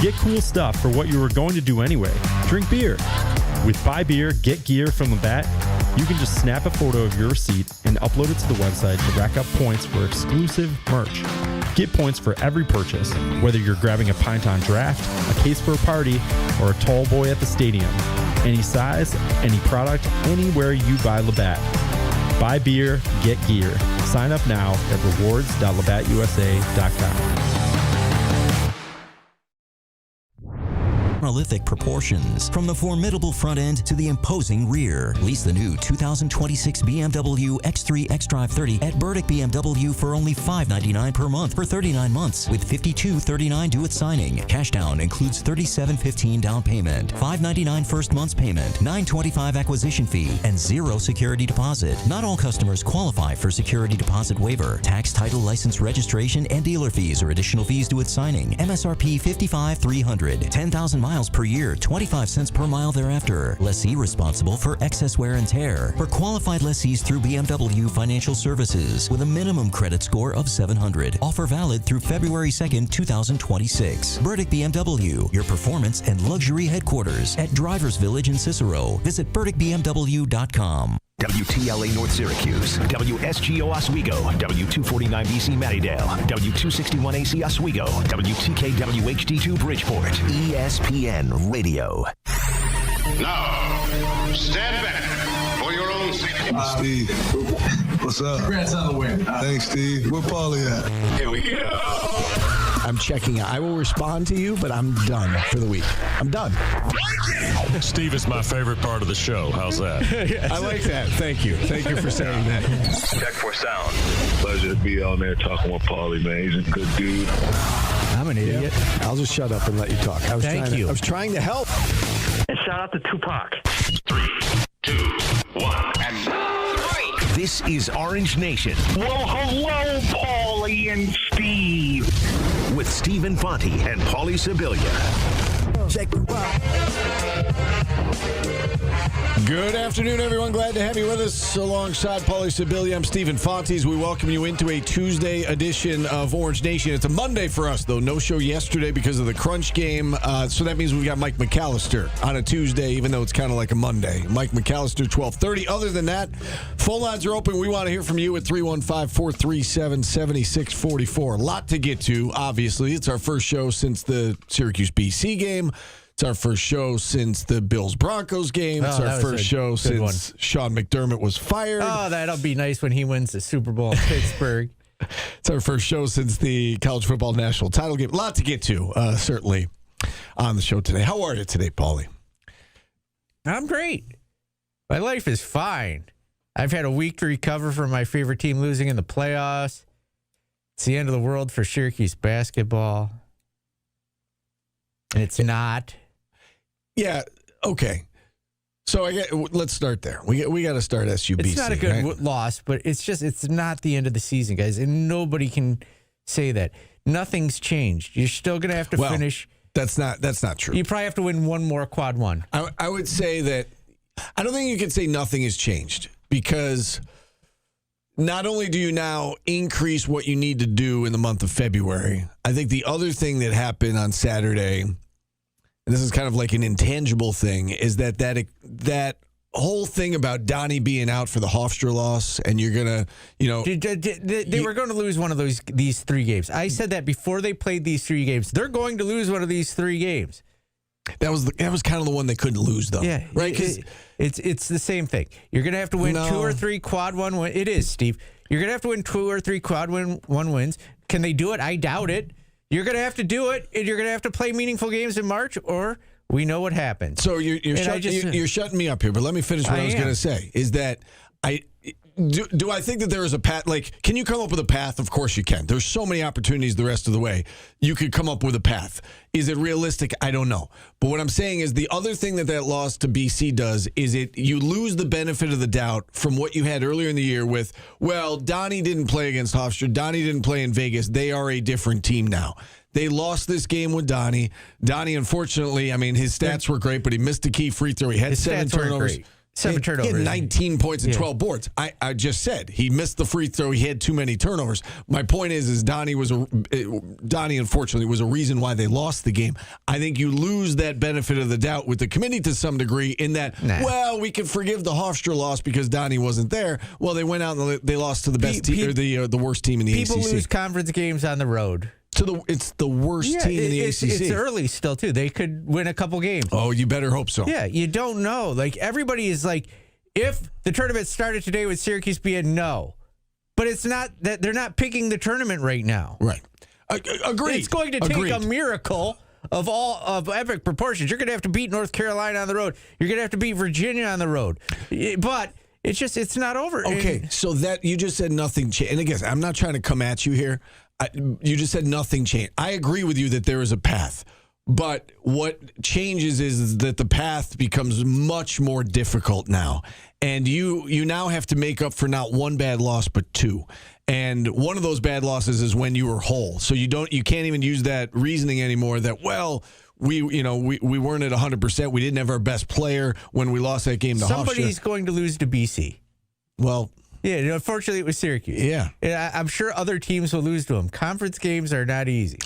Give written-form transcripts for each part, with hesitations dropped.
Get cool stuff for what you were going to do anyway. Drink beer. With Buy Beer, Get Gear from Labatt, you can just snap a photo of your receipt and upload it to the website to rack up points for exclusive merch. Get points for every purchase, whether you're grabbing a pint on draft, a case for a party, or a tall boy at the stadium. Any size, any product, anywhere you buy Labatt. Buy beer, get gear. Sign up now at rewards.labattusa.com. Monolithic proportions, from the formidable front end to the imposing rear. Lease the new 2026 BMW X3 xDrive 30 at Burdick BMW for only $599 per month for 39 months with $52.39 due at signing. Cash down includes $37.15 down payment, $599 first month's payment, $925 acquisition fee, and $0 security deposit. Not all customers qualify for security deposit waiver. Tax, title, license, registration, and dealer fees or additional fees due at signing. MSRP $55,300. 10,000 miles per year, 25 cents per mile thereafter. Lessee responsible for excess wear and tear. For qualified lessees through BMW Financial Services with a minimum credit score of 700. Offer valid through February 2nd, 2026. Burdick BMW, your performance and luxury headquarters at Drivers Village in Cicero. Visit burdickbmw.com. WTLA North Syracuse, WSGO Oswego, W249BC Mattydale, W261AC Oswego, WTKWHD2 Bridgeport, ESPN Radio. Now, stand back for your own safety. Steve, what's up? Congrats on the win. Thanks, Steve. Where Paulie at? Here we go. I'm checking out. I will respond to you, but I'm done for the week. I'm done. Steve is my favorite part of the show. How's that? I like that. Thank you. Thank you for saying that. Check for sound. Pleasure to be on there talking with Paulie, man. He's a good dude. I'm an idiot. I'll just shut up and let you talk. I was trying to help. And shout out to Tupac. 3, 2, 1, and This is Orange Nation. Well, hello, Paulie and Steve. With Stephen Fonte and Paulie Sibilia. Check the rock. Good afternoon, everyone. Glad to have you with us alongside Paulie Sibilia. I'm Stephen Fontes. We welcome you into a Tuesday edition of Orange Nation. It's a Monday for us, though. No show yesterday because of the Crunch game. So that means we've got Mike McAllister on a Tuesday, even though it's kind of like a Monday. Mike McAllister, 12:30. Other than that, phone lines are open. We want to hear from you at 315-437-7644. A lot to get to, obviously. It's our first show since the Syracuse-BC game. It's our first show since the Bills-Broncos game. It's our first show since Sean McDermott was fired. Oh, that'll be nice when he wins the Super Bowl in Pittsburgh. It's our first show since the college football national title game. A lot to get to, certainly, on the show today. How are you today, Paulie? I'm great. My life is fine. I've had a week to recover from my favorite team losing in the playoffs. It's the end of the world for Syracuse basketball. And it's not. Yeah, okay. So let's start there. We got to start SUBC. It's not a good loss, but it's not the end of the season, guys. And nobody can say that. Nothing's changed. You're still going to have to finish. That's not true. You probably have to win one more quad one. I would say that I don't think you can say nothing has changed, because not only do you now increase what you need to do in the month of February, I think the other thing that happened on Saturday, and this is kind of like an intangible thing, is that whole thing about Donnie being out for the Hofstra loss, and you're gonna, they were going to lose one of these three games. I said that before they played these three games. They're going to lose one of these three games. That was kind of the one they couldn't lose, though. Yeah, right. Because it's the same thing. You're going to have to win 2 or 3 quad one wins. It is, Steve. You're going to have to win 2 or 3 quad one wins. Can they do it? I doubt it. You're going to have to do it, and you're going to have to play meaningful games in March, or we know what happens. So you're shutting me up here, but let me finish what I was going to say. Is that do I think that there is a path? Like, can you come up with a path? Of course you can. There's so many opportunities the rest of the way. You could come up with a path. Is it realistic? I don't know. But what I'm saying is the other thing that loss to BC does is you lose the benefit of the doubt from what you had earlier in the year with, well, Donnie didn't play against Hofstra. Donnie didn't play in Vegas. They are a different team now. They lost this game with Donnie. Donnie, unfortunately, I mean, his stats were great, but he missed a key free throw. He had 7 turnovers. 7 turnovers. He had 19 points and 12 boards. I just said he missed the free throw. He had too many turnovers. My point is Donnie unfortunately was a reason why they lost the game. I think you lose that benefit of the doubt with the committee to some degree in that, well, we can forgive the Hofstra loss because Donnie wasn't there. Well, they went out and they lost to the best team, or the worst team in the ACC. People lose conference games on the road. It's the worst team in the ACC. It's early still, too. They could win a couple games. Oh, you better hope so. Yeah, you don't know. Like, everybody is like, if the tournament started today with Syracuse being no. But it's not that they're not picking the tournament right now. Right. Agreed. It's going to take a miracle of epic proportions. You're going to have to beat North Carolina on the road. You're going to have to beat Virginia on the road. But it's not over. Okay, so that you just said nothing changed. And again, I'm not trying to come at you here. You just said nothing changed. I agree with you that there is a path. But what changes is that the path becomes much more difficult now. And you now have to make up for not one bad loss, but 2. And one of those bad losses is when you were whole. So you can't even use that reasoning anymore that, well, we weren't at 100%. We didn't have our best player when we lost that game to Hofstra. Somebody's going to lose to BC. Well, yeah, unfortunately it was Syracuse. Yeah. And I'm sure other teams will lose to them. Conference games are not easy.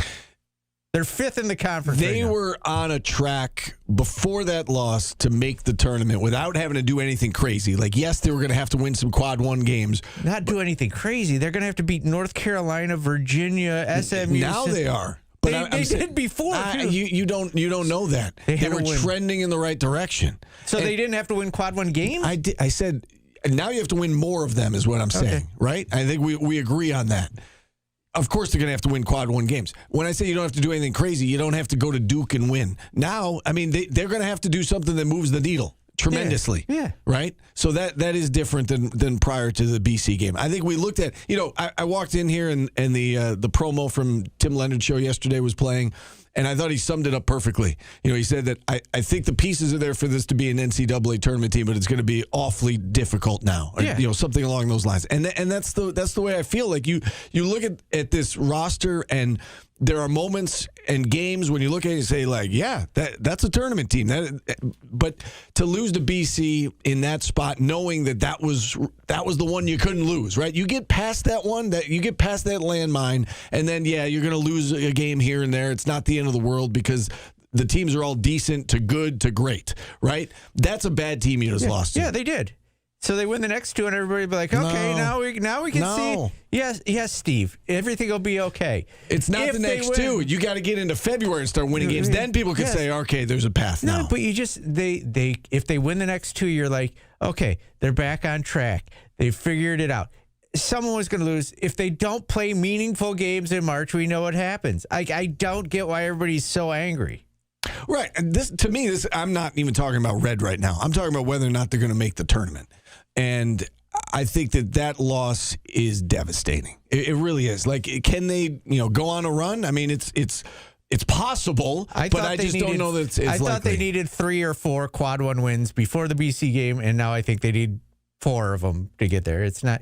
They're 5th in the conference. They were on a track before that loss to make the tournament without having to do anything crazy. Like, yes, they were going to have to win some quad 1 games. Not do anything crazy. They're going to have to beat North Carolina, Virginia, SMU. Now they are. But they did before. You don't know that. They were trending in the right direction. So they didn't have to win quad 1 games? I said, now you have to win more of them is what I'm saying, right? I think we agree on that. Of course, they're going to have to win quad 1 games. When I say you don't have to do anything crazy, you don't have to go to Duke and win. Now, I mean, they're going to have to do something that moves the needle tremendously. Yeah. Right? So that is different than prior to the BC game. I think we looked at, I walked in here and the promo from Tim Leonard's show yesterday was playing, and I thought he summed it up perfectly. He said that I think the pieces are there for this to be an NCAA tournament team, but it's going to be awfully difficult now. Or, something along those lines. And that's the way I feel. Like you look at this roster, and there are moments and games when you look at it and say, like, yeah, that's a tournament team. But to lose to BC in that spot, knowing that was the one you couldn't lose, right? You get past that one, you get past that landmine, and then, you're going to lose a game here and there. It's not the end of the world because the teams are all decent to good to great, right? That's a bad team you just lost to. Yeah, they did. So they win the next 2, and everybody will be like, okay, now we can see. Yes, Steve, everything will be okay. It's not the next 2. You got to get into February and start winning games. Then people can say, okay, there's a path now. No, but you just if they win the next 2, you're like, okay, they're back on track. They figured it out. Someone was going to lose. If they don't play meaningful games in March, we know what happens. I don't get why everybody's so angry. Right. And to me, I'm not even talking about red right now. I'm talking about whether or not they're going to make the tournament. And I think that loss is devastating. It really is. Like, can they, go on a run? I mean, it's possible, but I just don't know that it's likely. I thought they needed 3 or 4 quad 1 wins before the BC game, and now I think they need 4 of them to get there. It's not,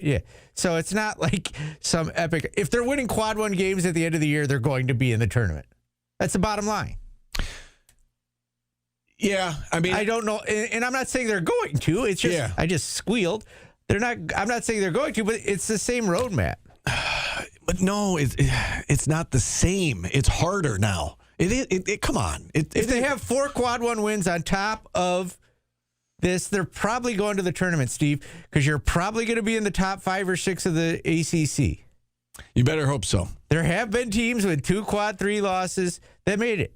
So it's not like some epic. If they're winning quad 1 games at the end of the year, they're going to be in the tournament. That's the bottom line. Yeah, I mean, I don't know, and I'm not saying they're going to. It's just I just squealed. They're not. I'm not saying they're going to, but it's the same roadmap. But no, it's not the same. It's harder now. Come on. If they have 4 quad 1 wins on top of this, they're probably going to the tournament, Steve, because you're probably going to be in the top 5 or 6 of the ACC. You better hope so. There have been teams with 2 quad 3 losses that made it.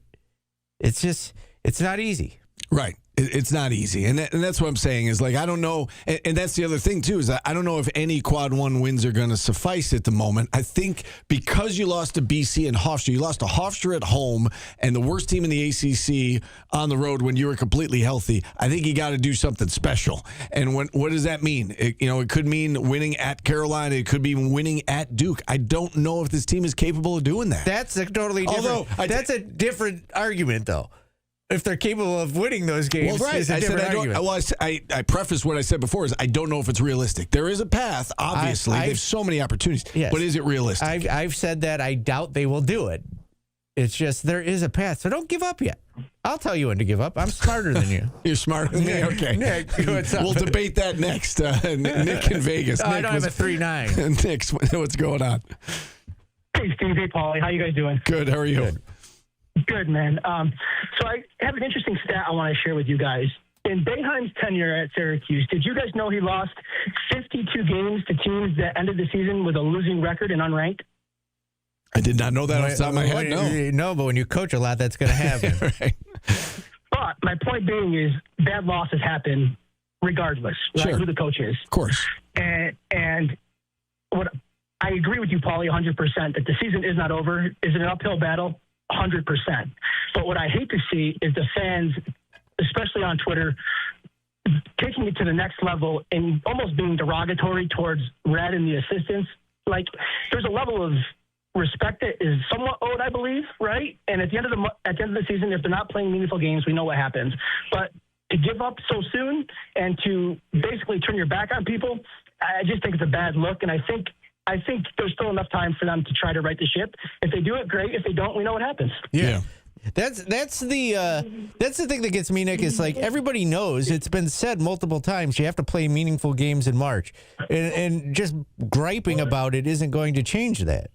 It's not easy. Right. It's not easy. And that's what I'm saying is, like, I don't know. And that's the other thing, too, is I don't know if any quad 1 wins are going to suffice at the moment. I think because you lost to BC and Hofstra, you lost to Hofstra at home and the worst team in the ACC on the road when you were completely healthy. I think you got to do something special. And what does that mean? It could mean winning at Carolina. It could be winning at Duke. I don't know if this team is capable of doing that. That's a totally different. That's a different argument, though. If they're capable of winning those games, well, right. is a different argument. I prefaced what I said before is I don't know if it's realistic. There is a path, obviously. There's so many opportunities, but is it realistic? I've said that I doubt they will do it. It's just there is a path. So don't give up yet. I'll tell you when to give up. I'm smarter than you. You're smarter than me? Okay. Nick, what's up? We'll debate that next. Nick in Vegas. I don't have a 3-9. Nick, what's going on? Hey, Steve. Hey, Paulie. How you guys doing? Good. How are you? Good, man. So I have an interesting stat I want to share with you guys. In Boeheim's tenure at Syracuse, did you guys know he lost 52 games to teams that ended the season with a losing record and unranked? I did not know that off the top of my head, no. No, but when you coach a lot, that's going to happen. Right. But my point being is bad losses happen regardless, right, Sure. who the coach is. Of course. And what I agree with you, Paulie, 100% that the season is not over. Is it an uphill battle? 100%. But what I hate to see is the fans, especially on Twitter, taking it to the next level and almost being derogatory towards Red and the assistants. Like, there's a level of respect that is somewhat owed, I believe, right? And at the end of the season, if they're not playing meaningful games, we know what happens. But to give up so soon and to basically turn your back on people, I just think it's a bad look. And I think there's still enough time for them to try to right the ship. If they do it, great. If they don't, we know what happens. Yeah. That's the thing that gets me, Nick, is like everybody knows, it's been said multiple times, you have to play meaningful games in March. And just griping about it isn't going to change that.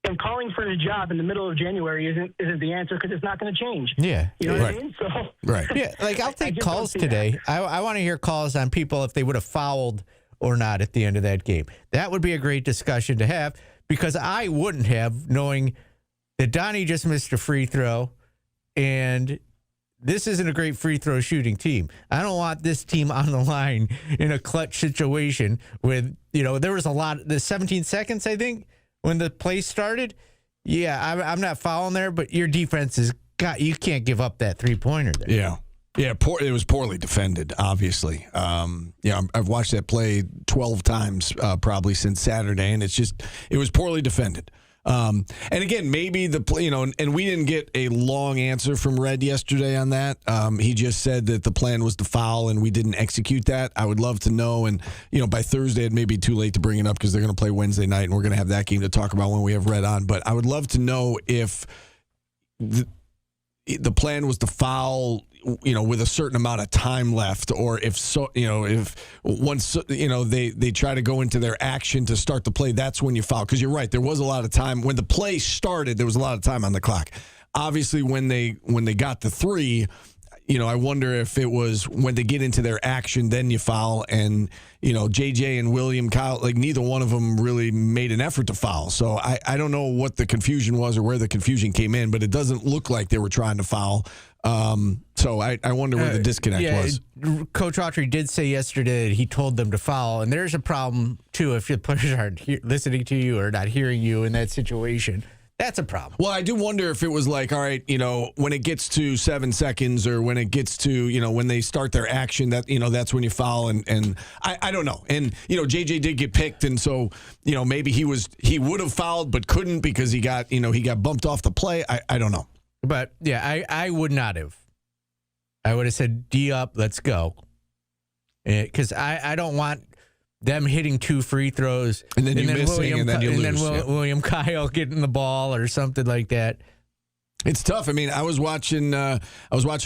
And calling for a job in the middle of January isn't the answer because it's not going to change. Yeah. You know what I mean? So, right. Yeah, like I'll take calls today. I want to hear calls on people if they would have fouled or not at the end of that game. That would be a great discussion to have because I wouldn't have, knowing that Donnie just missed a free throw and this isn't a great free throw shooting team. I don't want this team on the line in a clutch situation with, there was the 17 seconds, I think, when the play started. Yeah, I'm not fouling there, but your defense you can't give up that 3-pointer there. Yeah. Yeah, it was poorly defended, obviously. I've watched that play 12 times probably since Saturday, and it was poorly defended. And again, maybe and we didn't get a long answer from Red yesterday on that. He just said that the plan was to foul and we didn't execute that. I would love to know. And, by Thursday, it may be too late to bring it up because they're going to play Wednesday night and we're going to have that game to talk about when we have Red on. But I would love to know if the plan was to foul, with a certain amount of time left, or if once, they try to go into their action to start the play, that's when you foul. Because you're right, there was a lot of time. When the play started, there was a lot of time on the clock. Obviously, when they got the 3, I wonder if it was when they get into their action, then you foul. And, JJ and William, Kyle, like neither one of them really made an effort to foul. So I don't know what the confusion was or where the confusion came in, but it doesn't look like they were trying to foul. So I wonder where the disconnect was. Coach Autry did say yesterday that he told them to foul, and there's a problem, too, if your players aren't listening to you or not hearing you in that situation. That's a problem. Well, I do wonder if it was like, all right, when it gets to 7 seconds or when it gets to, when they start their action, that, that's when you foul. And I don't know. And, JJ did get picked. And so, maybe he would have fouled but couldn't because he got bumped off the play. I don't know. But, yeah, I would not have. I would have said, D up, let's go. Because I don't want them hitting 2 free throws. And then missing, and then you lose. And then William Kyle getting the ball or something like that. It's tough. I mean, I was watching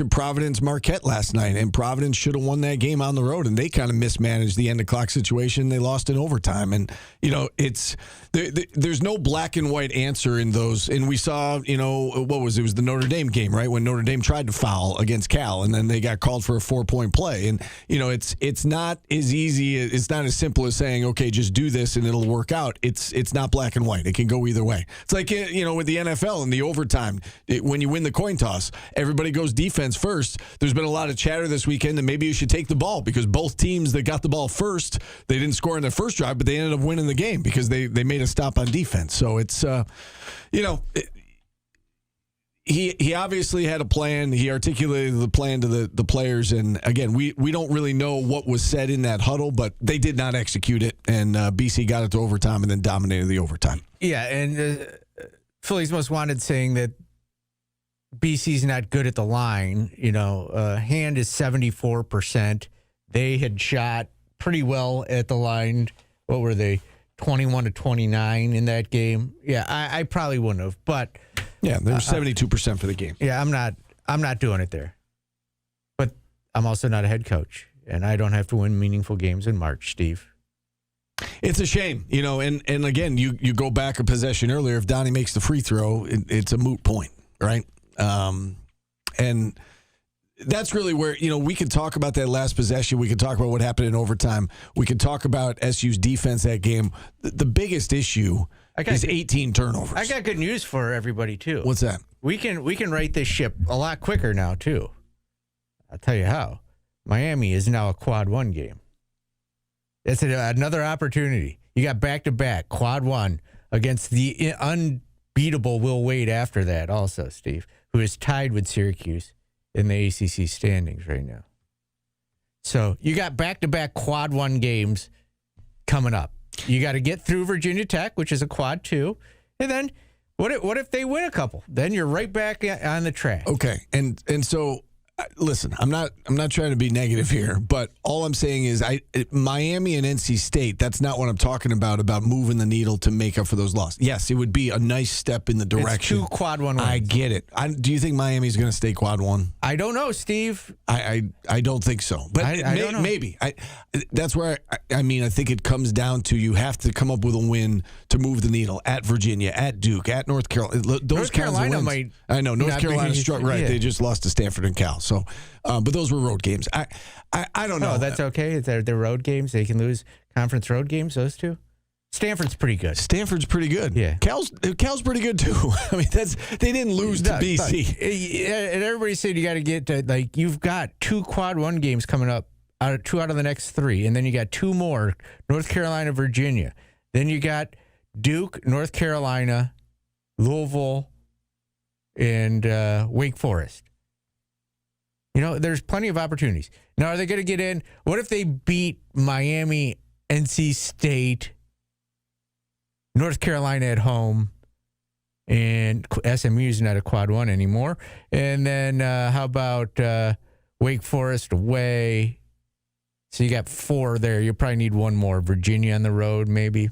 Providence Marquette last night, and Providence should have won that game on the road, and they kind of mismanaged the end of clock situation. They lost in overtime, and there's no black and white answer in those. And we saw, it was the Notre Dame game, right, when Notre Dame tried to foul against Cal, and then they got called for a 4-point play. And it's not as easy. It's not as simple as saying, okay, just do this and it'll work out. It's not black and white. It can go either way. It's like with the NFL in the overtime. When you win the coin toss, everybody goes defense first. There's been a lot of chatter this weekend that maybe you should take the ball because both teams that got the ball first, they didn't score in their first drive, but they ended up winning the game because they made a stop on defense. So it's, he obviously had a plan. He articulated the plan to the players. And again, we don't really know what was said in that huddle, but they did not execute it. And BC got it to overtime and then dominated the overtime. Yeah. And Philly's Most Wanted saying that BC's not good at the line. Hand is 74%. They had shot pretty well at the line. What were they? 21 to 29 in that game. Yeah, I probably wouldn't have. But Yeah, they're 72% for the game. Yeah, I'm not doing it there. But I'm also not a head coach, and I don't have to win meaningful games in March, Steve. It's a shame, and again, you go back a possession earlier. If Donnie makes the free throw, it's a moot point, right? And that's really where, we can talk about that last possession. We can talk about what happened in overtime. We can talk about SU's defense that game. The biggest issue is 18 turnovers. I got good news for everybody, too. What's that? We can right this ship a lot quicker now, too. I'll tell you how. Miami is now a quad one game. It's another opportunity. You got back-to-back, quad one, against the unbeatable Will Wade after that also, Steve, who is tied with Syracuse in the ACC standings right now. So you got back-to-back quad one games coming up. You got to get through Virginia Tech, which is a quad two, and then what if they win a couple? Then you're right back on the track. Okay, and so listen, I'm not trying to be negative here, but all I'm saying is Miami and NC State, that's not what I'm talking about moving the needle to make up for those losses. Yes, it would be a nice step in the direction. It's 2 quad one wins. I get it. Do you think Miami's going to stay quad one? I don't know, Steve. I don't think so. But I don't know. Maybe. That's where I think it comes down to you have to come up with a win to move the needle at Virginia, at Duke, at North Carolina. North Carolina might. I know North Carolina struck right. Yeah. They just lost to Stanford and Cal. So, but those were road games. I don't know. Oh, that's okay. They're road games. They can lose conference road games. Those two. Stanford's pretty good. Stanford's pretty good. Yeah. Cal's pretty good too. I mean, they didn't lose to BC. And everybody said you got to get to you've got 2 quad one games coming up. 2 out of the next 3, and then you got 2 more: North Carolina, Virginia. Then you got Duke, North Carolina, Louisville, and Wake Forest. There's plenty of opportunities. Now, are they going to get in? What if they beat Miami, NC State, North Carolina at home, and SMU's not a quad one anymore? And then how about Wake Forest away? So you got 4 there. You probably need 1 more. Virginia on the road, maybe.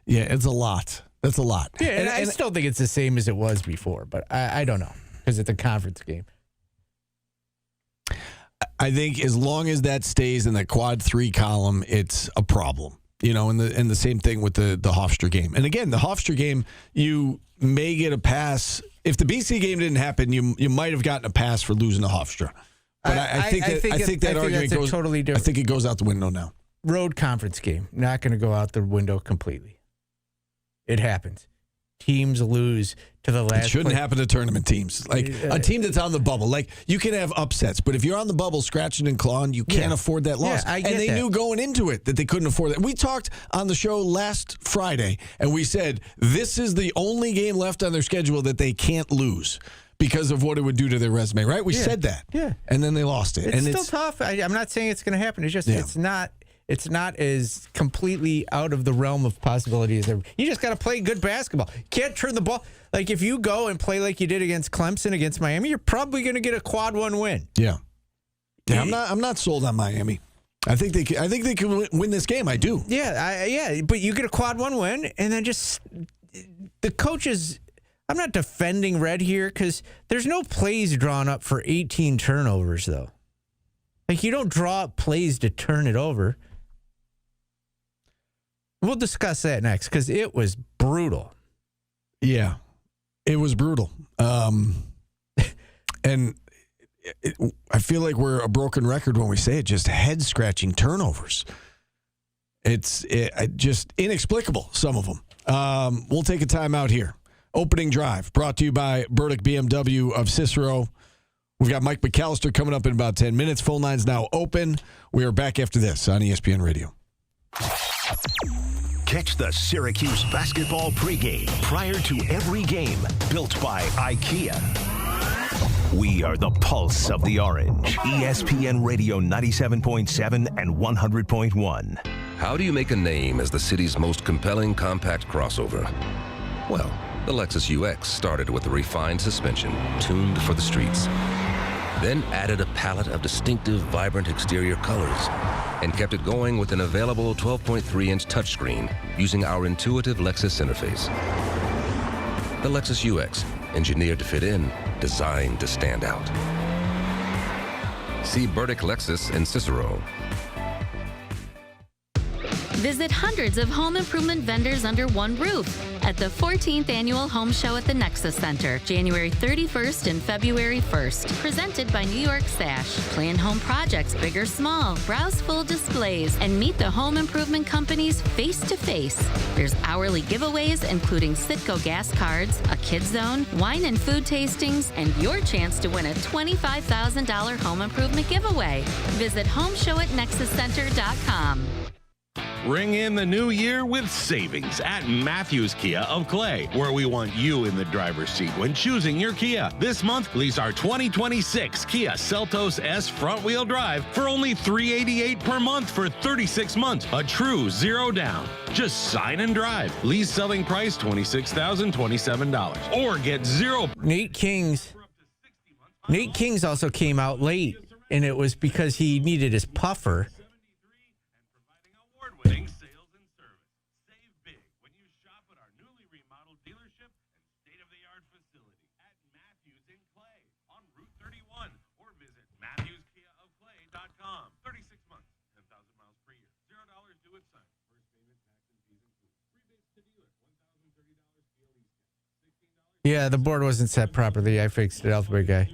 Yeah, it's a lot. That's a lot. Yeah, and I still think it's the same as it was before, but I don't know because it's a conference game. I think as long as that stays in the quad 3 column, it's a problem. And the same thing with the Hofstra game. And again, the Hofstra game, you may get a pass. If the BC game didn't happen, you might have gotten a pass for losing to Hofstra. But I think that argument goes totally different. I think it goes out the window now. Road conference game, not going to go out the window completely. It happens. Teams lose to the last. It shouldn't happen to tournament teams. Like a team that's on the bubble. Like you can have upsets, but if you're on the bubble scratching and clawing, you can't afford that loss. Yeah, I get they knew going into it that they couldn't afford that. We talked on the show last Friday, and we said this is the only game left on their schedule that they can't lose because of what it would do to their resume, right? We said that. Yeah. And then they lost it. It's still tough. I'm not saying it's going to happen. It's just it's not as completely out of the realm of possibility as ever. You just got to play good basketball. You can't turn the ball. Like if you go and play like you did against Clemson, against Miami, you're probably going to get a quad one win. Yeah. Yeah, I'm not sold on Miami. I think they can win this game. I do. Yeah, but you get a quad one win, and then just the coaches. I'm not defending Red here because there's no plays drawn up for 18 turnovers, though. Like, you don't draw up plays to turn it over. We'll discuss that next because it was brutal. Yeah, it was brutal. And I feel like we're a broken record when we say it, just head-scratching turnovers. It's just inexplicable, some of them. We'll take a time out here. Opening drive brought to you by Burdick BMW of Cicero. We've got Mike McAllister coming up in about 10 minutes. Phone line's now open. We are back after this on ESPN Radio. Catch the Syracuse basketball pregame prior to every game, built by IKEA. We are the pulse of the orange. ESPN Radio 97.7 and 100.1. How do you make a name as the city's most compelling compact crossover? Well, the Lexus UX started with a refined suspension tuned for the streets, then added a palette of distinctive, vibrant exterior colors, and kept it going with an available 12.3-inch touchscreen using our intuitive Lexus interface. The Lexus UX, engineered to fit in, designed to stand out. See Burdick Lexus in Cicero. Visit hundreds of home improvement vendors under one roof at the 14th Annual Home Show at the Nexus Center, January 31st and February 1st. Presented by New York Sash. Plan home projects, big or small. Browse full displays and meet the home improvement companies face-to-face. There's hourly giveaways, including Citgo gas cards, a kids zone, wine and food tastings, and your chance to win a $25,000 home improvement giveaway. Visit homeshowatnexuscenter.com. Ring in the new year with savings at Matthews Kia of Clay, where we want you in the driver's seat when choosing your Kia. This month, lease our 2026 Kia Seltos S front-wheel drive for only $388 per month for 36 months. A true zero down. Just sign and drive. Lease selling price $26,027. Or get zero. Nate Kings also came out late, and it was because he needed his puffer. Sales and service. Save big when you shop at our newly remodeled dealership and state-of-the-art facility at Matthews in Clay on Route 31 or visit MatthewsKiaofClay.com. 36 months, 10,000 miles per year, $0 due at sign. First payment, tax, and fees included. Rebates to dealer, $1,030 PLE $16. Yeah, the board wasn't set properly. I fixed it, Alphabet guy.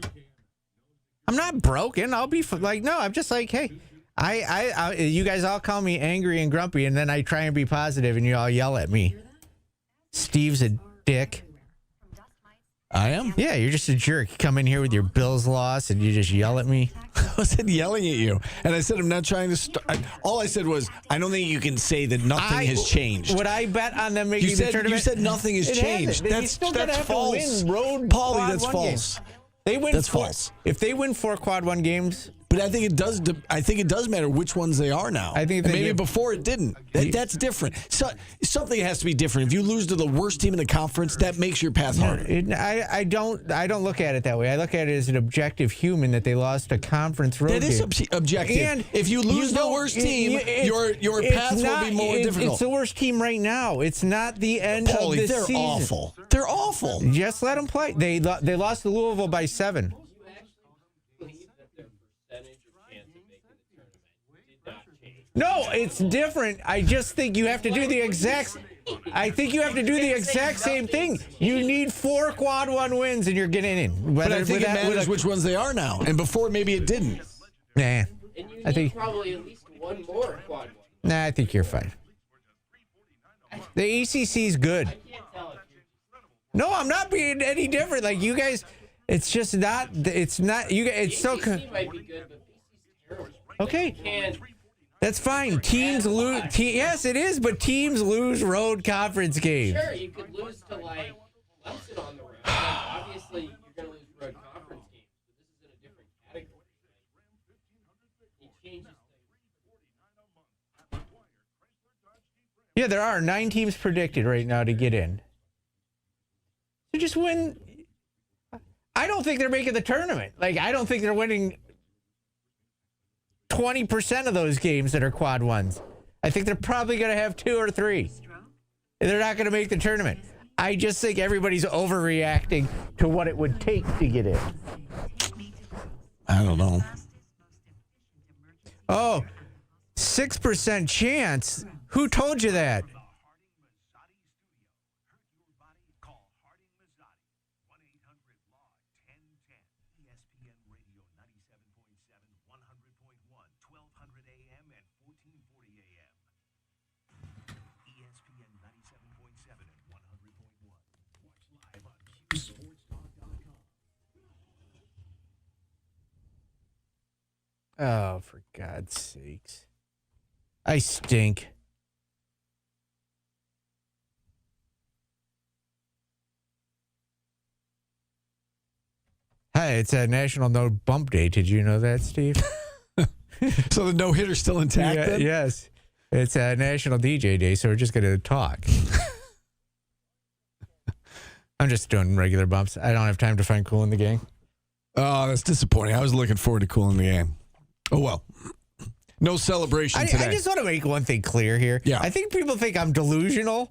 I'm not broken. I'll be no. I'm just like, hey. I you guys all call me angry and grumpy, and then I try and be positive, and you all yell at me. Steve's a dick. I am? Yeah, you're just a jerk. You come in here with your Bills loss, and you just yell at me. I wasn't yelling at you. And I said I'm not trying to all I said was, I don't think you can say that nothing has changed. Would I bet on them making the tournament? You said nothing has changed. That's false. Paulie, that's false. That's false. If they win 4 quad 1 games... But I think it does. I think it does matter which ones they are now. I think maybe before it didn't. That's different. So, something has to be different. If you lose to the worst team in the conference, that makes your path harder. I don't look at it that way. I look at it as an objective human that they lost a conference road game. That is objective. And if you lose the worst team, your path will be more difficult. It's the worst team right now. It's not the end of the season. They're awful. They're awful. Just let them play. They lost to Louisville by 7. No, it's different. I just think you have to do the exact. I think you have to do the exact same thing. You need 4 quad 1 wins, and you're getting in. But I think it matters which ones they are now. And before, maybe it didn't. Nah. And you need probably at least one more quad 1. Nah, I think you're fine. The ACC's good. No, I'm not being any different. Like you guys, it's just not. It's not. You. It's so. ACC might be good, but BCC's terrible. Okay. That's fine. Teams lose. Yes, it is, but teams lose road conference games. Sure, you could lose to like Clemson on the road. Obviously, you're going to lose road conference games, but this is in a different category. It changes things. Yeah, there are 9 teams predicted right now to get in. So just win. I don't think they're making the tournament. Like, I don't think they're winning 20% of those games that are quad 1s. I think they're probably going to have 2 or 3. They're not going to make the tournament. I just think everybody's overreacting to what it would take to get in. I don't know. Oh, 6% chance. Who told you that? Oh, for God's sakes. I stink. Hi, it's a National No Bump Day. Did you know that, Steve? So the no-hitter's still intact then? Yes. It's a National DJ Day, so we're just going to talk. I'm just doing regular bumps. I don't have time to find Cool in the Gang. Oh, that's disappointing. I was looking forward to Cool in the Game. Oh, well. No celebration today. I just want to make one thing clear here. Yeah. I think people think I'm delusional.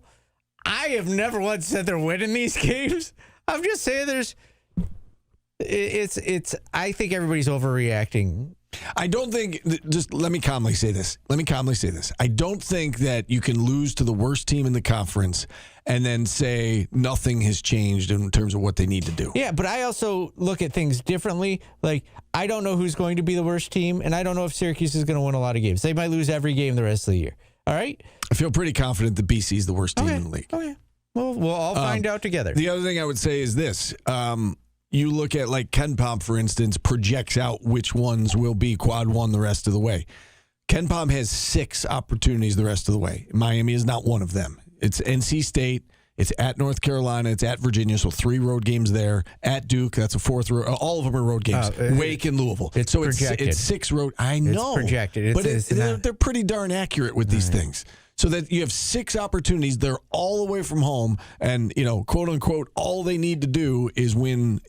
I have never once said they're winning these games. I'm just saying I think everybody's overreacting. I don't think, just let me calmly say this. I don't think that you can lose to the worst team in the conference and then say nothing has changed in terms of what they need to do. Yeah, but I also look at things differently. Like, I don't know who's going to be the worst team, and I don't know if Syracuse is going to win a lot of games. They might lose every game the rest of the year. All right? I feel pretty confident that BC is the worst team in the league. Okay. Well, we'll all find out together. The other thing I would say is this. You look at, like, Ken Pom, for instance, projects out which ones will be quad one the rest of the way. Ken Pom has 6 opportunities the rest of the way. Miami is not one of them. It's NC State. It's at North Carolina. It's at Virginia. So 3 road games there. At Duke, that's a 4th road. All of them are road games. Wake and Louisville. It's projected. It's 6 road. I know. It's projected. But they're pretty darn accurate with these things. So that you have 6 opportunities. They're all away from home. And, quote unquote, all they need to do is win,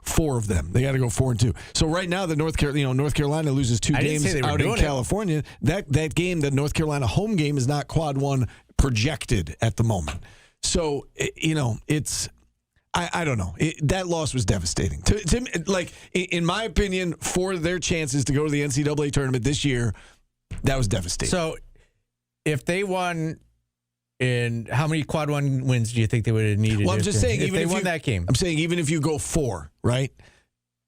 4 of them. They got to go 4-2. So right now, North Carolina loses 2 games out in California. That game, the North Carolina home game, is not quad one projected at the moment. So, it's, I don't know. That loss was devastating. In my opinion, for their chances to go to the NCAA tournament this year, that was devastating. So, if they won, in how many quad one wins do you think they would have needed? Well, I'm just saying, if they won that game. I'm saying even if you go 4, right?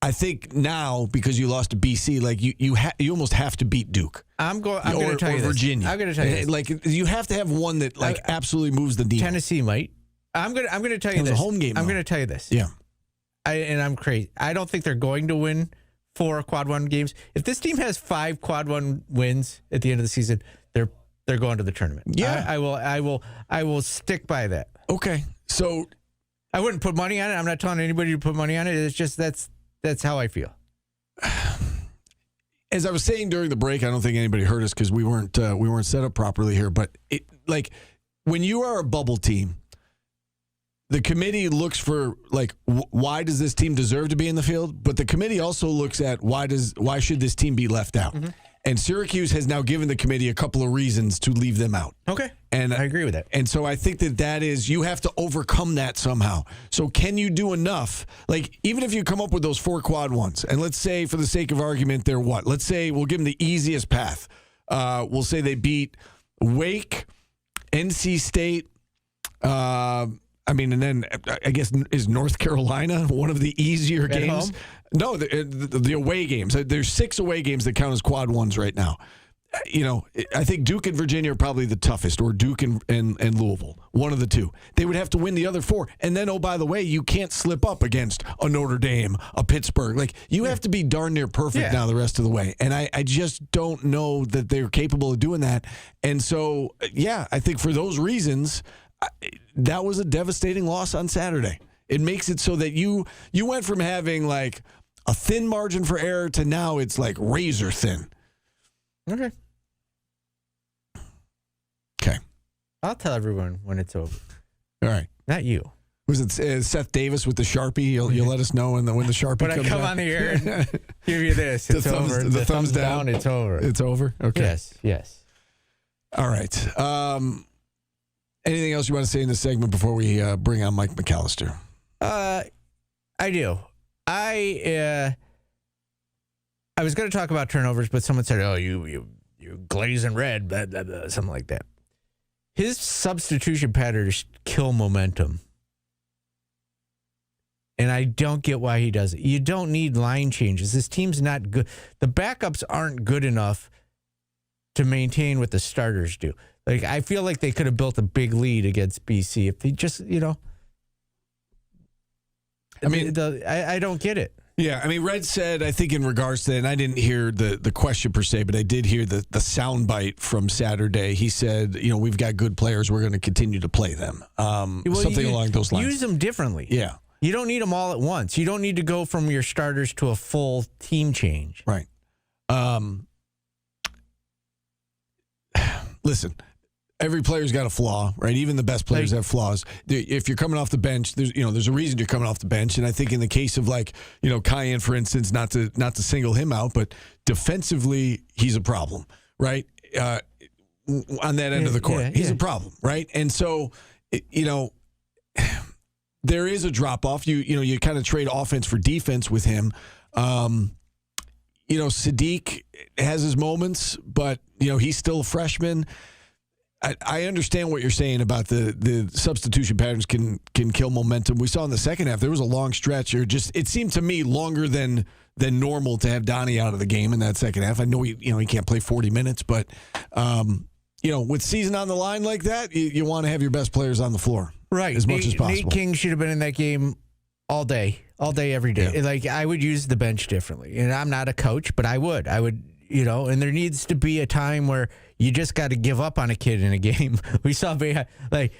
I think now, because you lost to BC, like you almost have to beat Duke. I'm going to tell you this. Virginia. I'm going to tell you this. Like, you have to have one that absolutely moves the needle. Tennessee might. I'm going to tell you this. It was a home game. I'm going to tell you this. Yeah. And I'm crazy. I don't think they're going to win 4 quad one games. If this team has 5 quad one wins at the end of the season, they're going to the tournament. Yeah. I will stick by that. Okay. So I wouldn't put money on it. I'm not telling anybody to put money on it. It's just that's how I feel. As I was saying during the break, I don't think anybody heard us because we weren't set up properly here. But when you are a bubble team, the committee looks for why does this team deserve to be in the field? But the committee also looks at why should this team be left out? Mm-hmm. And Syracuse has now given the committee a couple of reasons to leave them out. Okay. And I agree with that. And so I think that is, you have to overcome that somehow. So can you do enough? Like, even if you come up with those 4 quad ones, and let's say for the sake of argument, they're what? Let's say we'll give them the easiest path. We'll say they beat Wake, NC State, and then I guess is North Carolina one of the easier games? Home? No, the away games. There's 6 away games that count as quad ones right now. I think Duke and Virginia are probably the toughest, or Duke and Louisville, one of the 2. They would have to win the other 4. And then, oh, by the way, you can't slip up against a Notre Dame, a Pittsburgh. You have to be darn near perfect now the rest of the way. And I just don't know that they're capable of doing that. And so, I think for those reasons, that was a devastating loss on Saturday. It makes it so that you went from having a thin margin for error to now it's razor thin. Okay. I'll tell everyone when it's over. All right. Not you. Was it Seth Davis with the Sharpie? You'll let us know when the Sharpie comes out. When I come on the air and give you this, it's over. The thumbs down, it's over. It's over? Okay. Yes. All right. Anything else you want to say in this segment before we bring on Mike McAllister? I do. I was going to talk about turnovers, but someone said, "Oh, you glazing red," blah, blah, blah, something like that. His substitution patterns kill momentum, and I don't get why he does it. You don't need line changes. This team's not good. The backups aren't good enough to maintain what the starters do. I feel like they could have built a big lead against BC if they just, I don't get it. Yeah, Red said, I think in regards to that, and I didn't hear the question per se, but I did hear the soundbite from Saturday. He said, we've got good players. We're going to continue to play them. Something along those lines. Use them differently. Yeah. You don't need them all at once. You don't need to go from your starters to a full team change. Right. Listen, every player's got a flaw, right? Even the best players have flaws. If you're coming off the bench, there's a reason you're coming off the bench. And I think in the case of Cayenne, for instance, not to single him out, but defensively, he's a problem, right? On that end of the court, he's a problem, right? And so there is a drop off. You kind of trade offense for defense with him. Sadiq has his moments, but he's still a freshman. I understand what you're saying about the substitution patterns can kill momentum. We saw in the second half there was a long stretch, or it seemed to me longer than normal to have Donnie out of the game in that second half. I know he can't play 40 minutes, but with season on the line like that, you want to have your best players on the floor, right? As much as possible. Nate King should have been in that game all day, every day. Yeah. Like, I would use the bench differently, and I'm not a coach, but I would. And there needs to be a time where you just got to give up on a kid in a game. We saw, like,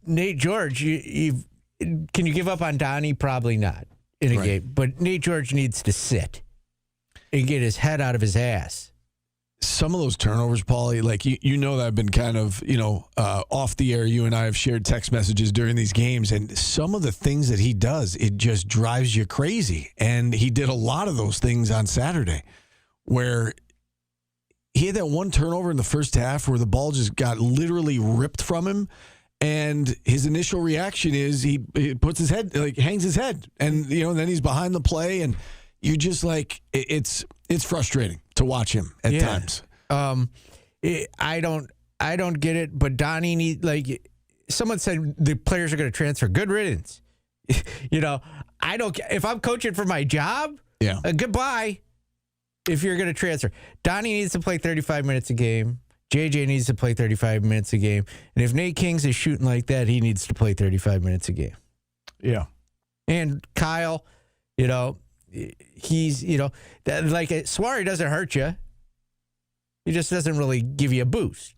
Nate George, can you give up on Donnie? Probably not in a game. But Nate George needs to sit and get his head out of his ass. Some of those turnovers, Paulie, like, that I've been kind of, off the air. You and I have shared text messages during these games, and some of the things that he does, it just drives you crazy. And he did a lot of those things on Saturday, where he had that one turnover in the first half where the ball just got literally ripped from him, and his initial reaction is he puts his head, like, hangs his head, and then he's behind the play, and you just, like, it's frustrating to watch him at times. I don't get it, but Donnie needs, like, someone said the players are going to transfer. Good riddance. I don't. If I'm coaching for my job, goodbye. If you're going to transfer, Donnie needs to play 35 minutes a game. JJ needs to play 35 minutes a game. And if Nate Kings is shooting like that, he needs to play 35 minutes a game. Yeah. And Kyle, he's, like, Suarez doesn't hurt you. He just doesn't really give you a boost.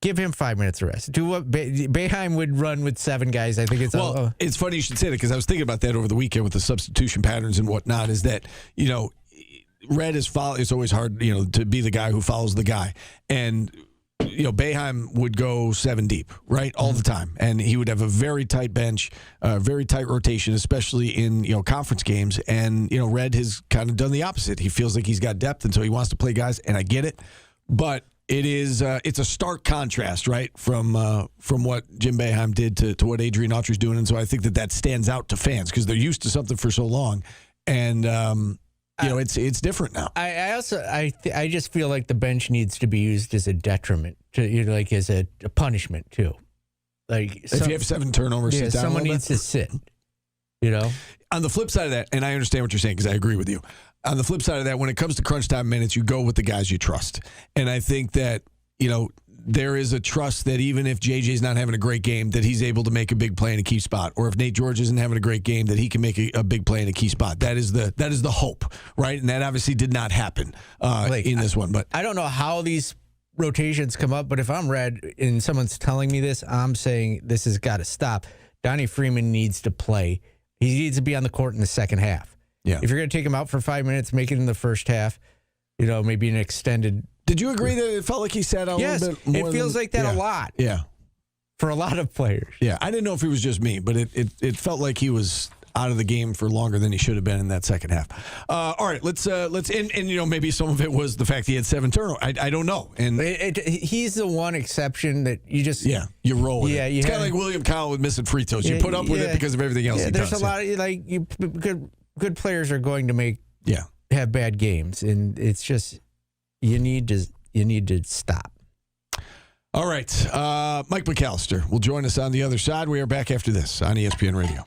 Give him 5 minutes of rest. Do what Boeheim would run with 7 guys. I think it's... It's funny you should say that, because I was thinking about that over the weekend with the substitution patterns and whatnot, is that, Red is it's always hard, to be the guy who follows the guy. And, Boeheim would go 7 deep, right? All the time. And he would have a very tight bench, very tight rotation, especially in, conference games. And, Red has kind of done the opposite. He feels like he's got depth, and so he wants to play guys, and I get it. But it's a stark contrast, right, from what Jim Boeheim did to what Adrian Autry's doing. And so I think that stands out to fans because they're used to something for so long. And, it's different now. I just feel like the bench needs to be used as a detriment to, like, as a punishment too. Like, if you have 7 turnovers, sit down someone needs to sit. On the flip side of that, and I understand what you're saying because I agree with you. On the flip side of that, when it comes to crunch time minutes, you go with the guys you trust, and I think that there is a trust that even if JJ's not having a great game, that he's able to make a big play in a key spot, or if Nate George isn't having a great game, that he can make a big play in a key spot. That is the hope, right? And that obviously did not happen in this one. But I don't know how these rotations come up, but if I'm Red and someone's telling me this, I'm saying this has got to stop. Donnie Freeman needs to play. He needs to be on the court in the second half. Yeah. If you're going to take him out for 5 minutes, make it in the first half. Maybe an extended. Did you agree that it felt like he sat out a little bit more? It feels like that a lot. Yeah. For a lot of players. Yeah. I didn't know if it was just me, but it felt like he was out of the game for longer than he should have been in that second half. All right, let's maybe some of it was the fact he had 7 turnovers. I don't know. And he's the one exception that you just you roll with it. Yeah, it's kind of like William Kyle with missing free throws. You put up with it because of everything else he does. There's a lot of good players are going to have bad games, and it's just you need to stop. All right, Mike McAllister will join us on the other side. We are back after this on ESPN Radio.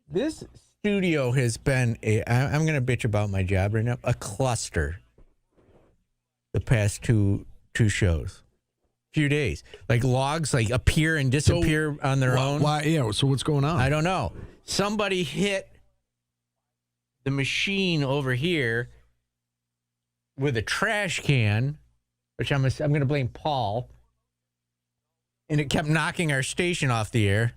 This studio has been I'm going to bitch about my job right now, a cluster the past two shows. Few days. Like logs appear and disappear on their own. Why? Yeah, so what's going on? I don't know. Somebody hit the machine over here with a trash can, which I'm going to blame Paul, and it kept knocking our station off the air.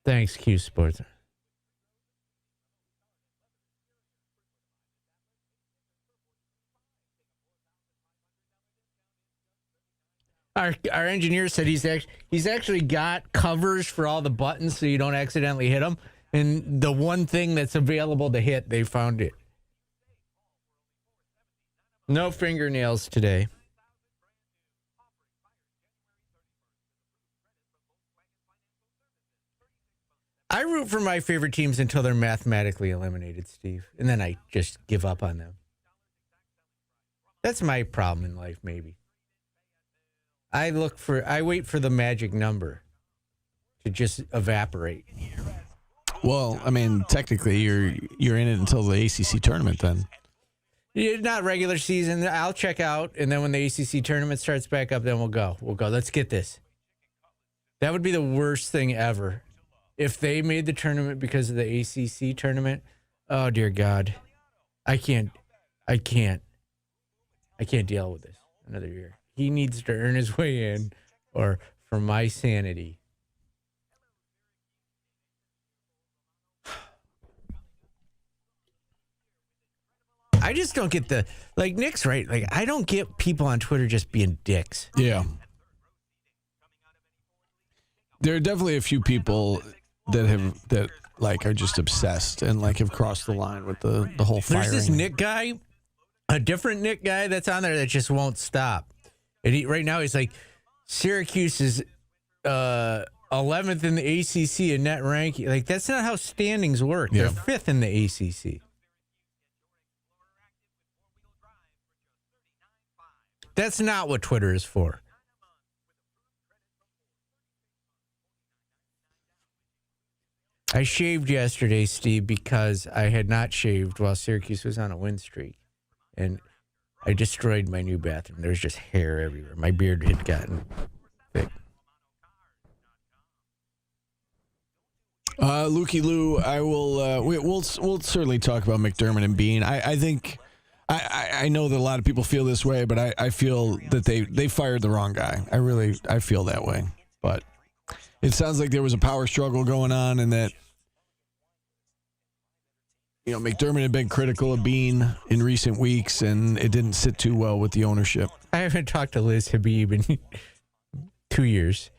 Thanks, Q Sports. Our engineer said he's actually got covers for all the buttons so you don't accidentally hit them. And the one thing that's available to hit, they found it. No fingernails today. I root for my favorite teams until they're mathematically eliminated, Steve. And then I just give up on them. That's my problem in life, maybe. I wait for the magic number to just evaporate. Well, I mean, technically, you're in it until the ACC tournament, then. Yeah, not regular season. I'll check out, and then when the ACC tournament starts back up, then we'll go. Let's get this. That would be the worst thing ever. If they made the tournament because of the ACC tournament, oh, dear God. I can't deal with this another year. He needs to earn his way in, or for my sanity. I just don't get Nick's right. I don't get people on Twitter just being dicks. Yeah. There are definitely a few people that are just obsessed and have crossed the line with the whole firing. There's this Nick guy, a different Nick guy that's on there that just won't stop. And right now he's like, Syracuse is 11th in the ACC in net ranking. That's not how standings work. Yeah. They're 5th in the ACC. That's not what Twitter is for. I shaved yesterday, Steve, because I had not shaved while Syracuse was on a win streak. And I destroyed my new bathroom. There was just hair everywhere. My beard had gotten thick. Lukey Lou, I will. We'll certainly talk about McDermott and Bean. I think I know that a lot of people feel this way, but I feel that they fired the wrong guy. I feel that way. But it sounds like there was a power struggle going on, and that McDermott had been critical of Bean in recent weeks, and it didn't sit too well with the ownership. I haven't talked to Liz Habib in 2 years.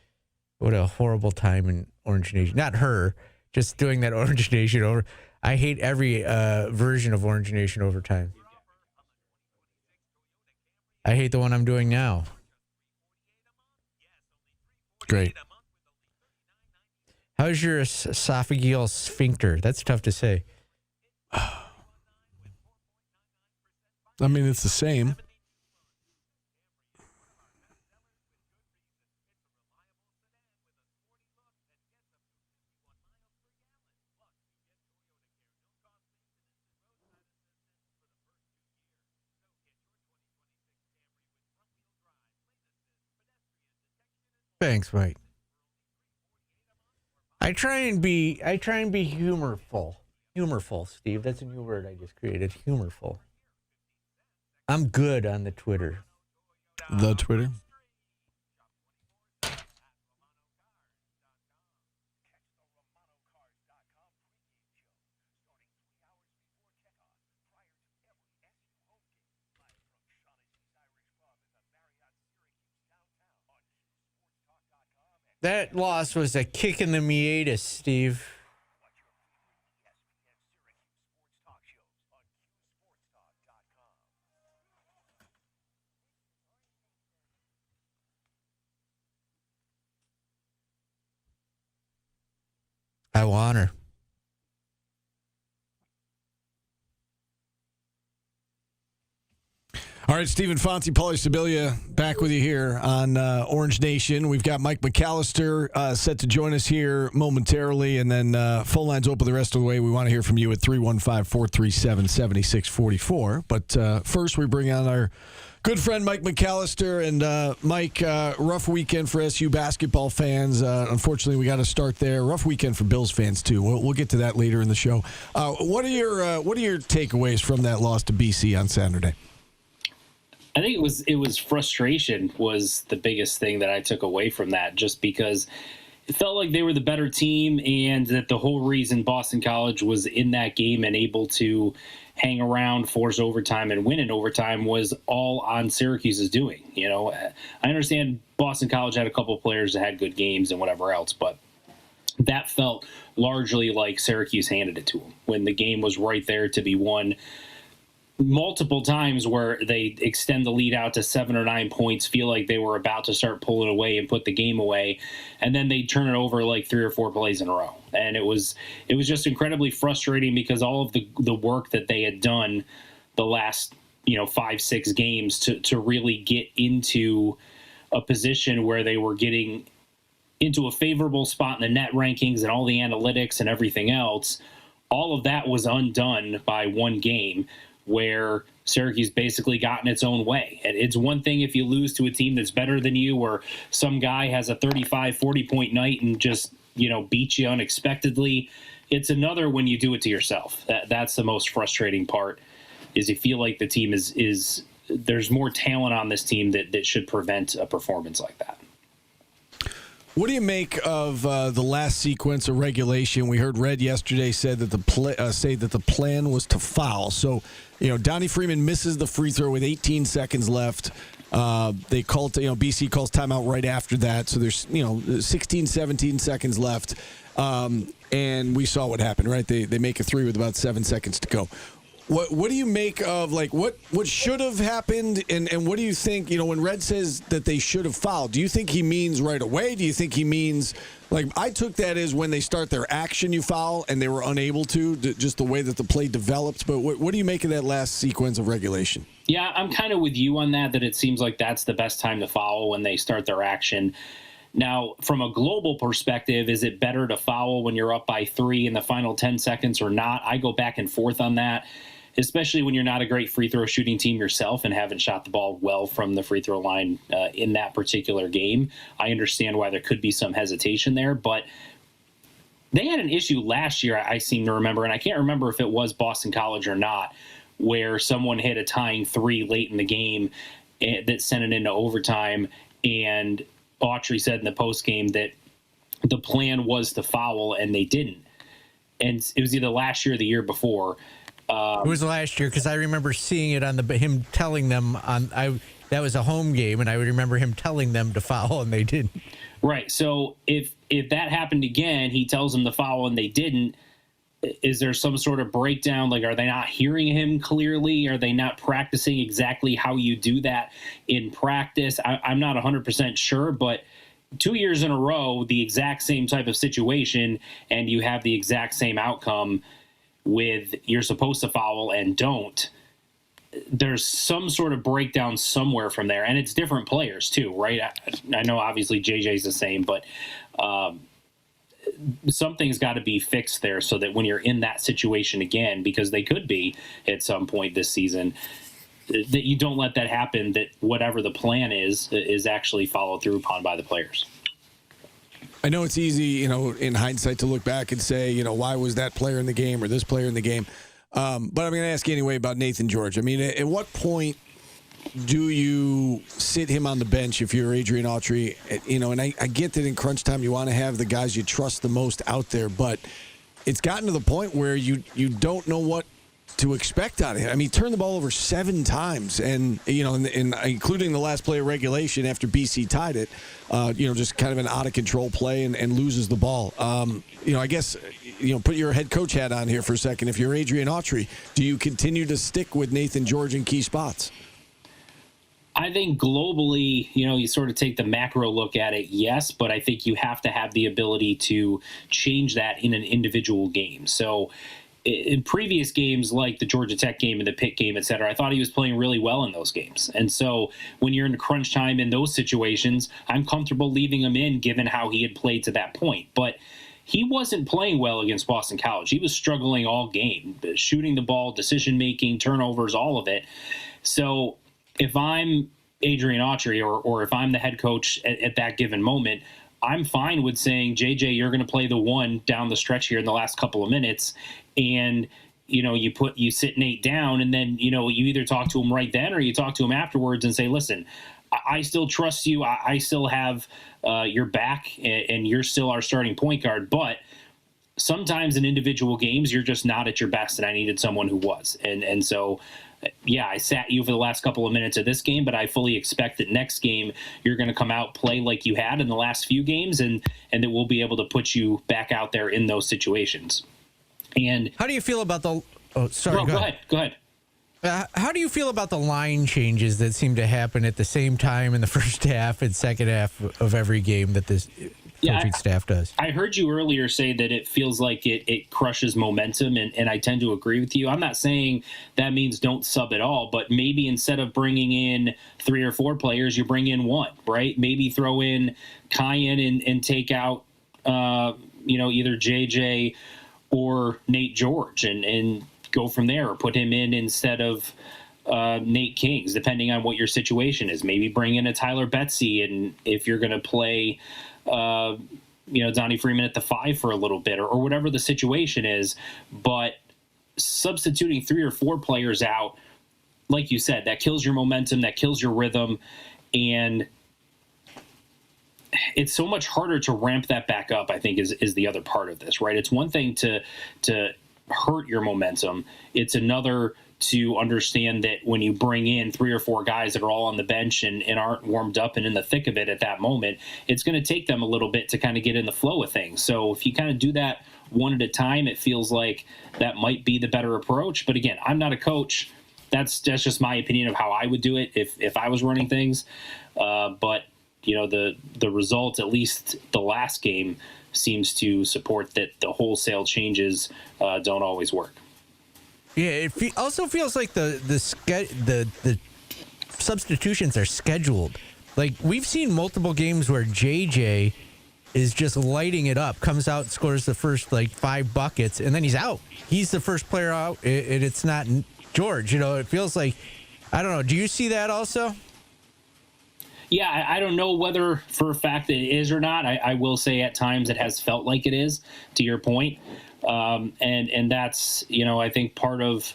What a horrible time in Orange Nation. Not her, just doing that Orange Nation over. I hate every version of Orange Nation overtime. I hate the one I'm doing now. Great. How's your esophageal sphincter? That's tough to say. I mean, it's the same. Thanks, Mike. I try and be humorful. Humorful, Steve. That's a new word I just created. Humorful. I'm good on the Twitter. The Twitter? That loss was a kick in the meatus, Steve. I want her. All right, Stephen Fonte, Paulie Sibilia, back with you here on Orange Nation. We've got Mike McAllister set to join us here momentarily, and then phone lines open the rest of the way. We want to hear from you at 315-437-7644. But first, we bring on our good friend Mike McAllister. And Mike, rough weekend for SU basketball fans. Unfortunately, we got to start there. Rough weekend for Bills fans too. We'll get to that later in the show. What are your takeaways from that loss to BC on Saturday? I think it was frustration was the biggest thing that I took away from that, just because it felt like they were the better team, and that the whole reason Boston College was in that game and able to hang around, force overtime, and win in overtime was all on Syracuse's doing. You know, I understand Boston College had a couple of players that had good games and whatever else, but that felt largely like Syracuse handed it to them when the game was right there to be won multiple times, where they extend the lead out to 7 or 9 points, feel like they were about to start pulling away and put the game away, and then they turn it over like 3 or 4 plays in a row. And it was just incredibly frustrating, because all of the work that they had done the last 5-6 games to really get into a position where they were getting into a favorable spot in the net rankings and all the analytics and everything else, all of that was undone by one game, where Syracuse basically got in its own way. And it's one thing if you lose to a team that's better than you, or some guy has a 35, 40-point night and just, beat you unexpectedly. It's another when you do it to yourself. That's the most frustrating part, is you feel like the team is there's more talent on this team that should prevent a performance like that. What do you make of the last sequence of regulation? We heard Red yesterday said that the plan was to foul. So, Donnie Freeman misses the free throw with 18 seconds left. They called, BC calls timeout right after that. So there's, 16, 17 seconds left. And we saw what happened, right? They make a three with about 7 seconds to go. What do you make of, what should have happened, and what do you think, when Red says that they should have fouled, do you think he means right away? Do you think he means, I took that as when they start their action, you foul, and they were unable to, just the way that the play developed, but what do you make of that last sequence of regulation? Yeah, I'm kind of with you on that it seems like that's the best time to foul, when they start their action. Now, from a global perspective, is it better to foul when you're up by 3 in the final 10 seconds or not? I go back and forth on that, especially when you're not a great free throw shooting team yourself and haven't shot the ball well from the free throw line in that particular game. I understand why there could be some hesitation there, but they had an issue last year, I seem to remember, and I can't remember if it was Boston College or not, where someone hit a tying 3 late in the game that sent it into overtime, and Autry said in the postgame that the plan was to foul, and they didn't. And it was either last year or the year before. It was last year, because I remember seeing it on him telling them that was a home game, and I would remember him telling them to foul, and they didn't. Right. So if that happened again, he tells them to foul and they didn't. Is there some sort of breakdown? Are they not hearing him clearly? Are they not practicing exactly how you do that in practice? I'm not 100% sure, but 2 years in a row, the exact same type of situation, and you have the exact same outcome with you're supposed to foul and don't. There's some sort of breakdown somewhere from there, and it's different players too, right? I know obviously JJ's the same, but something's got to be fixed there so that when you're in that situation again, because they could be at some point this season, that you don't let that happen, that whatever the plan is actually followed through upon by the players. I know it's easy, in hindsight to look back and say, why was that player in the game or this player in the game? But I'm going to ask you anyway about Nathan George. I mean, at what point do you sit him on the bench if you're Adrian Autry? And I get that in crunch time you want to have the guys you trust the most out there, but it's gotten to the point where you don't know what to expect out of him. I mean, he turned the ball over 7 times, and including the last play of regulation after BC tied it, just kind of an out of control play and loses the ball. I guess put your head coach hat on here for a second. If you're Adrian Autry, do you continue to stick with Nathan George in key spots? I think globally, you sort of take the macro look at it, yes, but I think you have to have the ability to change that in an individual game. So in previous games like the Georgia Tech game and the Pitt game, et cetera, I thought he was playing really well in those games. And so when you're in crunch time in those situations, I'm comfortable leaving him in given how he had played to that point. But he wasn't playing well against Boston College. He was struggling all game, shooting the ball, decision-making, turnovers, all of it. So if I'm Adrian Autry or if I'm the head coach at that given moment, I'm fine with saying, JJ, you're going to play the one down the stretch here in the last couple of minutes. And, you sit Nate down, and then, you either talk to him right then or you talk to him afterwards and say, listen, I still trust you. I still have your back, and you're still our starting point guard. But sometimes in individual games, you're just not at your best, and I needed someone who was. And so, yeah, I sat you for the last couple of minutes of this game, but I fully expect that next game you're going to come out, play like you had in the last few games, and that we'll be able to put you back out there in those situations. And how do you feel about the? Oh, sorry. Go ahead. How do you feel about the line changes that seem to happen at the same time in the first half and second half of every game that this coaching staff does? I heard you earlier say that it feels like it crushes momentum, and I tend to agree with you. I'm not saying that means don't sub at all, but maybe instead of bringing in 3 or 4 players, you bring in 1, right? Maybe throw in Kyan and take out, either JJ or Nate George and go from there, or put him in instead of Nate Kings, depending on what your situation is. Maybe bring in a Tyler Betsy, and if you're going to play, Donnie Freeman at the 5 for a little bit, or whatever the situation is. But substituting 3 or 4 players out, like you said, that kills your momentum, that kills your rhythm, and it's so much harder to ramp that back up, I think, is the other part of this, right? It's one thing to hurt your momentum. It's another to understand that when you bring in 3 or 4 guys that are all on the bench and aren't warmed up and in the thick of it at that moment, it's going to take them a little bit to kind of get in the flow of things. So if you kind of do that one at a time, it feels like that might be the better approach. But again, I'm not a coach. That's just my opinion of how I would do it if I was running things. But the result, at least the last game, seems to support that the wholesale changes don't always work. Yeah, it also feels like the substitutions are scheduled. Like, we've seen multiple games where JJ is just lighting it up, comes out, scores the first 5 buckets, and then he's out. He's the first player out, and it's not George. It feels like, I don't know. Do you see that also? Yeah, I don't know whether for a fact it is or not. I will say at times it has felt like it is, to your point. And that's, I think part of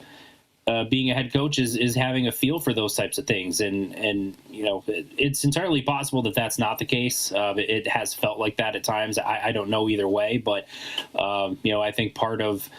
being a head coach is having a feel for those types of things. And it's entirely possible that that's not the case. It has felt like that at times. I don't know either way, but, I think part of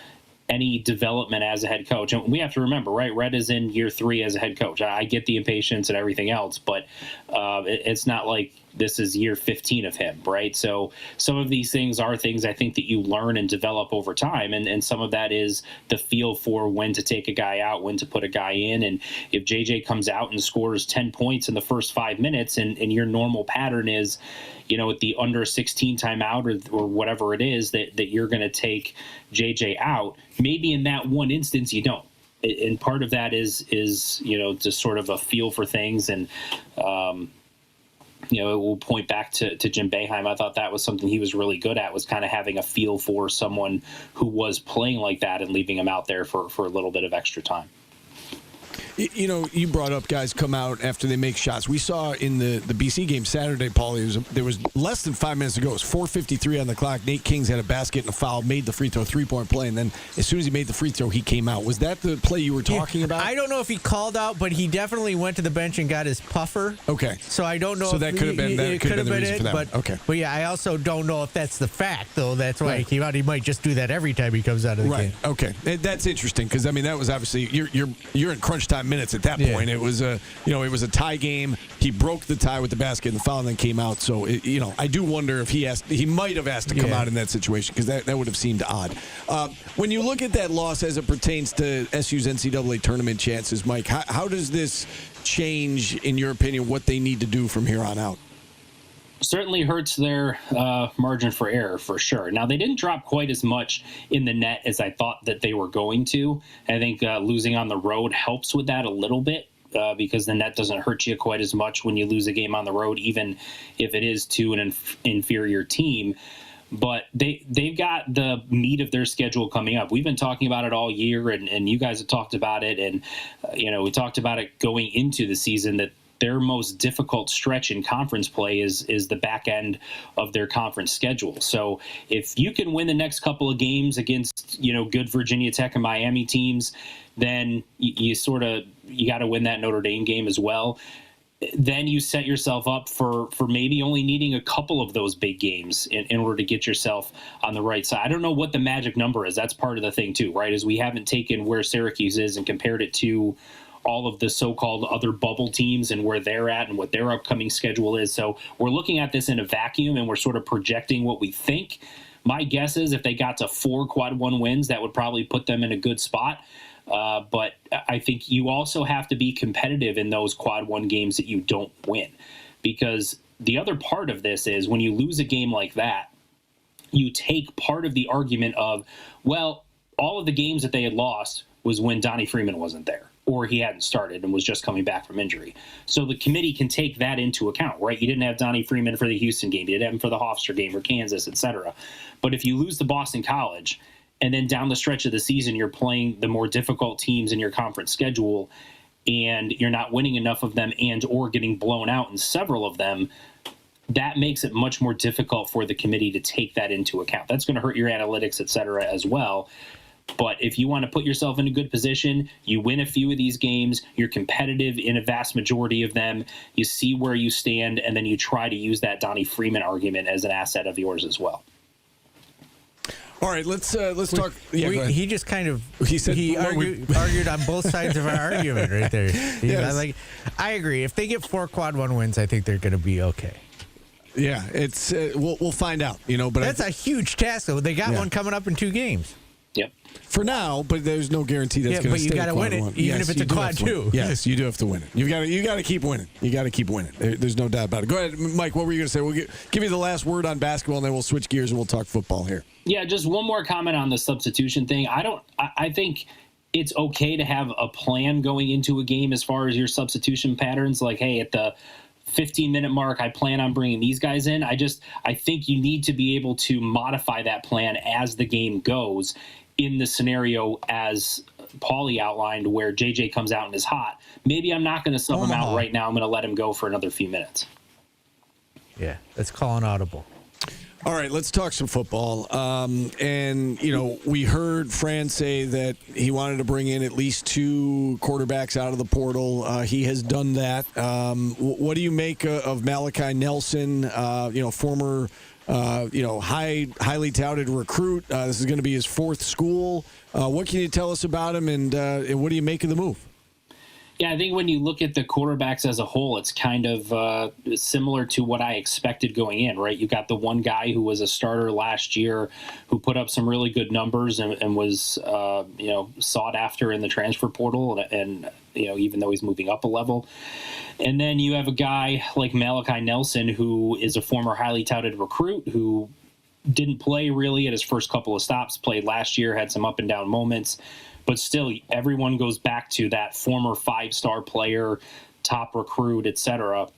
any development as a head coach, and we have to remember, right, Red is in year 3 as a head coach. I get the impatience and everything else, but it's not like this is year 15 of him, right? So some of these things are things I think that you learn and develop over time, and some of that is the feel for when to take a guy out, when to put a guy in. And if JJ comes out and scores 10 points in the first 5 minutes, and your normal pattern is, at the under 16 timeout or whatever it is that you're going to take JJ out, maybe in that one instance you don't. And part of that is just sort of a feel for things. And, it will point back to Jim Boeheim. I thought that was something he was really good at, was kind of having a feel for someone who was playing like that and leaving him out there for a little bit of extra time. You brought up guys come out after they make shots. We saw in the BC game Saturday, Paulie, there was less than 5 minutes ago. It was 4:53 on the clock. Nate Kings had a basket and a foul, made the free throw, 3-point play, and then as soon as he made the free throw, he came out. Was that the play you were talking about? I don't know if he called out, but he definitely went to the bench and got his puffer. Okay. So I don't know. So that could have been the reason for that. But yeah, I also don't know if that's the fact, though. That's why he came out. He might just do that every time he comes out of the game. Okay. That's interesting because that was obviously you're in crunch time minutes at that point. It was a tie game. He broke the tie with the basket and the foul, and then came out. So I do wonder if he might have asked to come out in that situation, because that would have seemed odd. When you look at that loss as it pertains to SU's NCAA tournament chances, Mike, how does this change, in your opinion, what they need to do from here on out? Certainly hurts their margin for error, for sure. Now, they didn't drop quite as much in the net as I thought that they were going to. I think losing on the road helps with that a little bit, because the net doesn't hurt you quite as much when you lose a game on the road, even if it is to an inferior team. But they've got the meat of their schedule coming up. We've been talking about it all year, and you guys have talked about it. And, we talked about it going into the season, that their most difficult stretch in conference play is the back end of their conference schedule. So if you can win the next couple of games against, good Virginia Tech and Miami teams, then you got to win that Notre Dame game as well. then you set yourself up for maybe only needing a couple of those big games in order to get yourself on the right side. I don't know what the magic number is. That's part of the thing too, right? Is we haven't taken where Syracuse is and compared it to all of the so-called other bubble teams and where they're at and what their upcoming schedule is. So we're looking at this in a vacuum and we're sort of projecting what we think. My guess is if they got to 4 quad one wins, that would probably put them in a good spot. But I think you also have to be competitive in those quad one games that you don't win, because the other part of this is when you lose a game like that, you take part of the argument of, well, all of the games that they had lost was when Donnie Freeman wasn't there or he hadn't started and was just coming back from injury. So the committee can take that into account, right? You didn't have Donnie Freeman for the Houston game. You didn't have him for the Hofstra game or Kansas, et cetera. But if you lose to Boston College, and then down the stretch of the season, you're playing the more difficult teams in your conference schedule, and you're not winning enough of them and or getting blown out in several of them, that makes it much more difficult for the committee to take that into account. That's going to hurt your analytics, et cetera, as well. But if you want to put yourself in a good position, you win a few of these games, you're competitive in a vast majority of them, you see where you stand, and then you try to use that Donnie Freeman argument as an asset of yours as well. All right, let's talk. Yeah, he just kind of he argued on both sides of our argument right there. Yes. I agree. If they get 4 quad one wins, I think they're going to be okay. Yeah, it's we'll find out. But that's a huge task though. They got one coming up in 2 games. Yep. For now, but there's no guarantee that's going to stay. But you got to win it, even if it's a quad 2. Yes, you do have to win it. You got to keep winning. You got to keep winning. There's no doubt about it. Go ahead, Mike. What were you going to say? We'll give me the last word on basketball, and then we'll switch gears and we'll talk football here. Yeah, just one more comment on the substitution thing. I think it's okay to have a plan going into a game as far as your substitution patterns. Like, hey, at the 15-minute mark, I plan on bringing these guys in. I think you need to be able to modify that plan as the game goes. In the scenario as Paulie outlined, where JJ comes out and is hot, maybe I'm not going to sub him out right now. I'm going to let him go for another few minutes. Yeah, that's calling audible. All right, let's talk some football. And we heard Fran say that he wanted to bring in at least 2 quarterbacks out of the portal. He has done that. What do you make of Malachi Nelson? Former. Highly touted recruit. This is going to be his 4th school. What can you tell us about him, and what do you make of the move? Yeah, I think when you look at the quarterbacks as a whole, it's kind of similar to what I expected going in, right? You got the one guy who was a starter last year who put up some really good numbers and was, sought after in the transfer portal, and even though he's moving up a level. And then you have a guy like Malachi Nelson, who is a former highly touted recruit who didn't play really at his first couple of stops, played last year, had some up and down moments. But still, everyone goes back to that former 5-star player, top recruit, et cetera,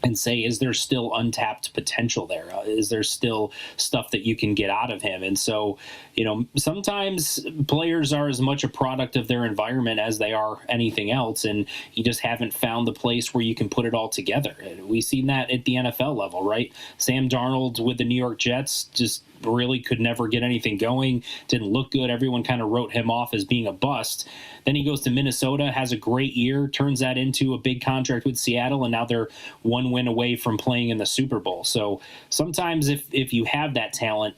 and say, is there still untapped potential there? Is there still stuff that you can get out of him? And so, sometimes players are as much a product of their environment as they are anything else, and you just haven't found the place where you can put it all together. We've seen that at the NFL level, right? Sam Darnold with the New York Jets just really could never get anything going, didn't look good. Everyone kind of wrote him off as being a bust. Then he goes to Minnesota, has a great year, turns that into a big contract with Seattle, and now they're 1 win away from playing in the Super Bowl. So sometimes if you have that talent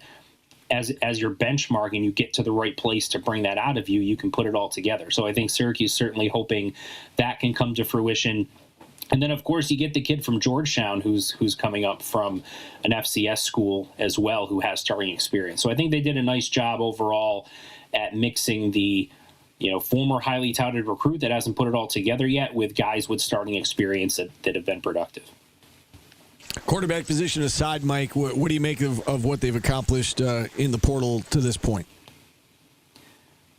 as your benchmark and you get to the right place to bring that out of you, you can put it all together. So I think Syracuse certainly hoping that can come to fruition. And then, of course, you get the kid from Georgetown who's coming up from an FCS school as well, who has starting experience. So I think they did a nice job overall at mixing the former highly touted recruit that hasn't put it all together yet with guys with starting experience that have been productive. Quarterback position aside, Mike, what do you make of what they've accomplished in the portal to this point?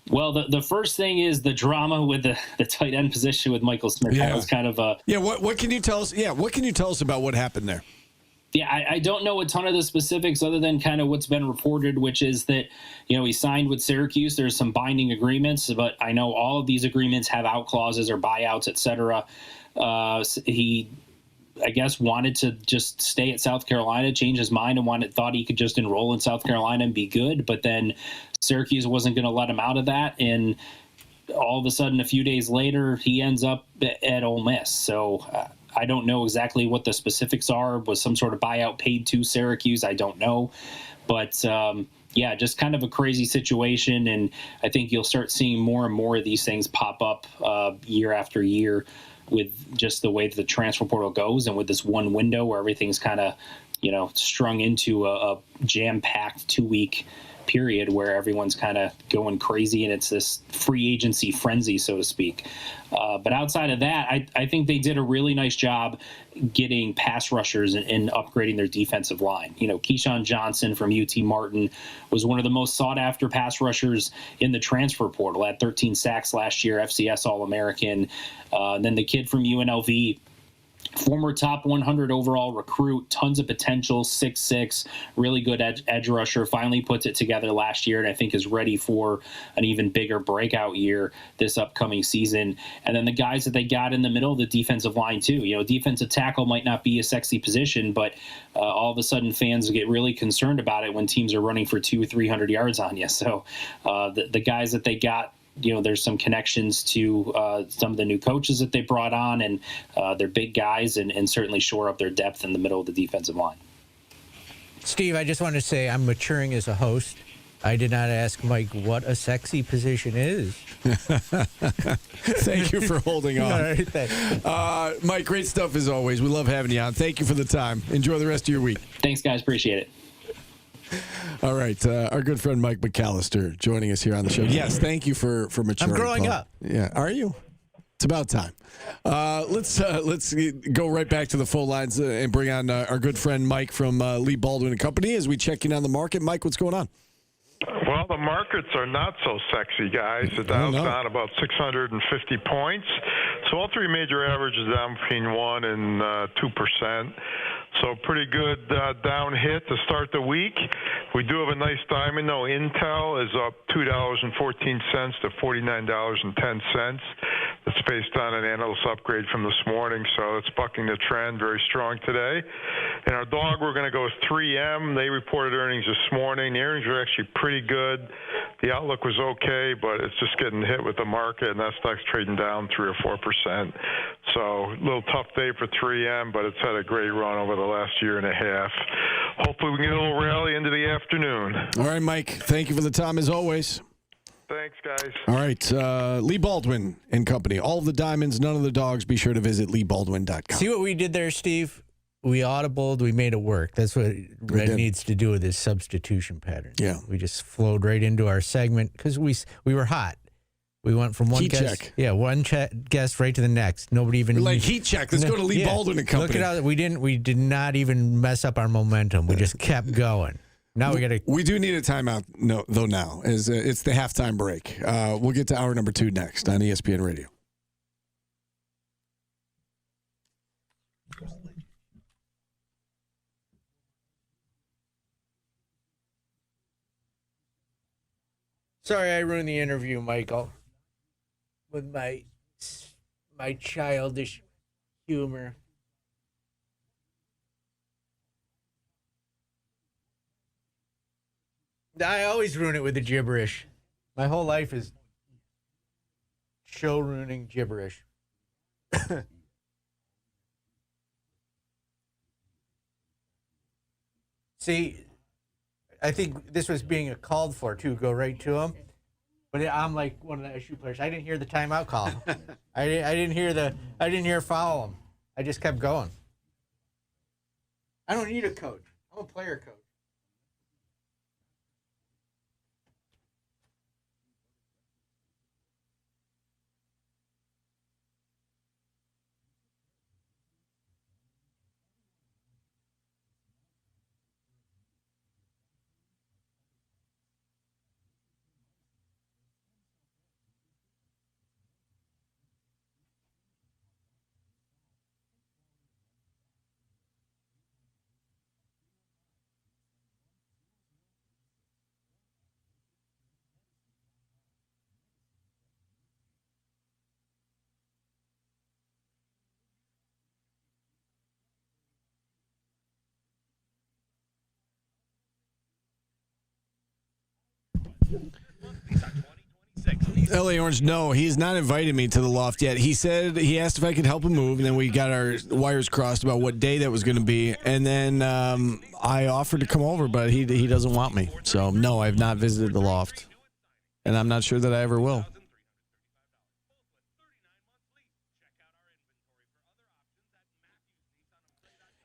Well, the first thing is the drama with the tight end position with Michael Smith. Yeah. That was kind of a What can you tell us? Yeah, what can you tell us about what happened there? Yeah, I don't know a ton of the specifics other than kind of what's been reported, which is that, he signed with Syracuse. There's some binding agreements, but I know all of these agreements have out clauses or buyouts, et cetera. He, I guess, wanted to just stay at South Carolina, change his mind, and thought he could just enroll in South Carolina and be good. But then Syracuse wasn't going to let him out of that. And all of a sudden, a few days later, he ends up at Ole Miss. So I don't know exactly what the specifics are. Was some sort of buyout paid to Syracuse? I don't know. But, yeah, just kind of a crazy situation. And I think you'll start seeing more and more of these things pop up year after year with just the way that the transfer portal goes and with this one window where everything's kind of, strung into a jam-packed 2-week period where everyone's kind of going crazy and it's this free agency frenzy, so to speak. But outside of that, I think they did a really nice job getting pass rushers and upgrading their defensive line. Keyshawn Johnson from UT Martin was one of the most sought-after pass rushers in the transfer portal, had 13 sacks last year, FCS All-American. And then the kid from UNLV, former top 100 overall recruit, tons of potential, 6'6", really good edge rusher, finally puts it together last year and I think is ready for an even bigger breakout year this upcoming season. And then the guys that they got in the middle of the defensive line too. Defensive tackle might not be a sexy position, but all of a sudden fans get really concerned about it when teams are running for 200-300 yards on you. So the guys that they got, there's some connections to some of the new coaches that they brought on, and they're big guys and certainly shore up their depth in the middle of the defensive line. Steve, I just want to say I'm maturing as a host. I did not ask Mike what a sexy position is. Thank you for holding on. All right, thanks. Mike, great stuff as always. We love having you on. Thank you for the time. Enjoy the rest of your week. Thanks, guys. Appreciate it. All right, our good friend Mike McAllister joining us here on the show. Yes, thank you for maturing. I'm growing up. Yeah, are you? It's about time. Let's go right back to the phone lines and bring on our good friend Mike from Lee Baldwin and Company as we check in on the market. Mike, what's going on? Well, the markets are not so sexy, guys. The Dow's down about 650 points. So all three major averages down between 1% and 2%. So pretty good down hit to start the week. We do have a nice diamond, though. Intel is up $2.14 to $49.10. That's based on an analyst upgrade from this morning, so it's bucking the trend, very strong today. And our dog, we're going to go with 3M. They reported earnings this morning. The earnings are actually pretty good. The outlook was okay, but it's just getting hit with the market, and that stock's trading down 3 or 4%. So a little tough day for 3M, but it's had a great run over the last year and a half. Hopefully we can get a little rally into the afternoon. All right, Mike. Thank you for the time as always. Thanks, guys. All right, Lee Baldwin and Company. All of the diamonds, none of the dogs. Be sure to visit leebaldwin.com. See what we did there, Steve? We audibled, we made it work. That's what Red needs to do with his substitution pattern. Yeah. We just flowed right into our segment because we were hot. We went from one heat guest, check. Yeah, one guest right to the next. Nobody even We're like heat check. Let's go to Lee Baldwin and Company. Look at how we did not even mess up our momentum. We just kept going. Now we got to. We do need a timeout, though. Now is it's the halftime break. We'll get to hour number 2 next on ESPN Radio. Sorry, I ruined the interview, Michael, with my childish humor. I always ruin it with the gibberish. My whole life is show ruining gibberish. See, I think this was being called for, too. Go right to him. But I'm like one of the issue players. I didn't hear the timeout call. I didn't hear foul him. I just kept going. I don't need a coach. I'm a player coach. L.A. Orange, no, he's not invited me to the loft yet. He said he asked if I could help him move, and then we got our wires crossed about what day that was going to be. And then I offered to come over, but he doesn't want me. So, no, I have not visited the loft. And I'm not sure that I ever will.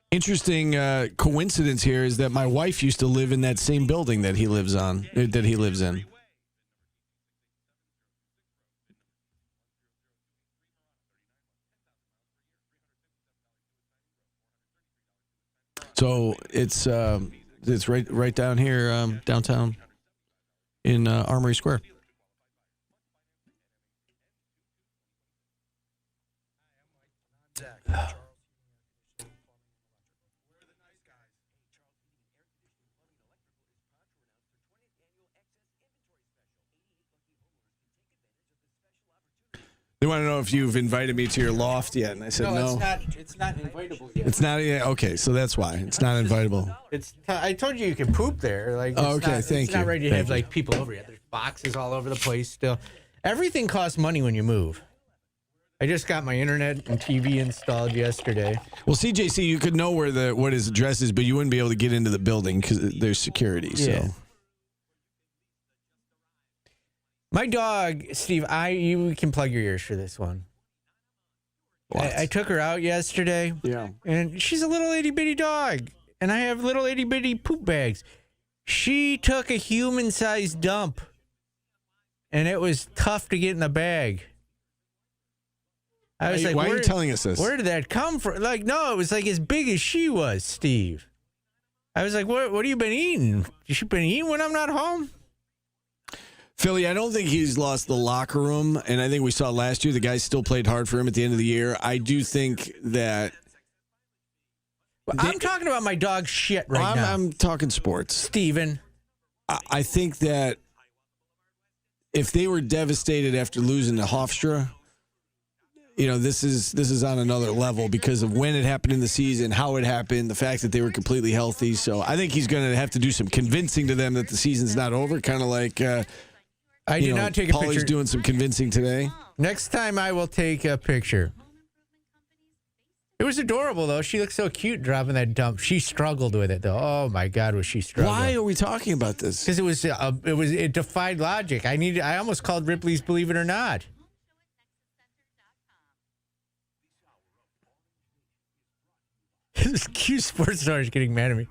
Interesting coincidence here is that my wife used to live in that same building that he lives in. So it's right down here downtown in Armory Square. They want to know if you've invited me to your loft yet, and I said no. It's not invitable yet. It's not yet. Okay, so that's why it's not invitable. I told you can poop there. Like, thank you. It's not ready to have like people over yet. There's boxes all over the place still. Everything costs money when you move. I just got my internet and TV installed yesterday. Well, CJC, you could know what his address is, but you wouldn't be able to get into the building because there's security. Yeah. So. My dog, Steve, you can plug your ears for this one. I took her out yesterday. Yeah. And she's a little itty-bitty dog. And I have little itty-bitty poop bags. She took a human-sized dump. And it was tough to get in the bag. I was like, why are you telling us this? Where did that come from? Like, no, it was like as big as she was, Steve. I was like, what have you been eating? You been eating when I'm not home? Philly, I don't think he's lost the locker room, and I think we saw last year the guys still played hard for him at the end of the year. I do think that... I'm talking about my dog shit now. I'm talking sports. Steven. I think that if they were devastated after losing to Hofstra, this is on another level because of when it happened in the season, how it happened, the fact that they were completely healthy. So I think he's going to have to do some convincing to them that the season's not over, kind of like... I did not take a picture. Paulie's doing some convincing today. Next time I will take a picture. It was adorable, though. She looked so cute dropping that dump. She struggled with it, though. Oh, my God, was she struggling. Why are we talking about this? Because it defied logic. I almost called Ripley's Believe It or Not. This Q Sports Star is getting mad at me.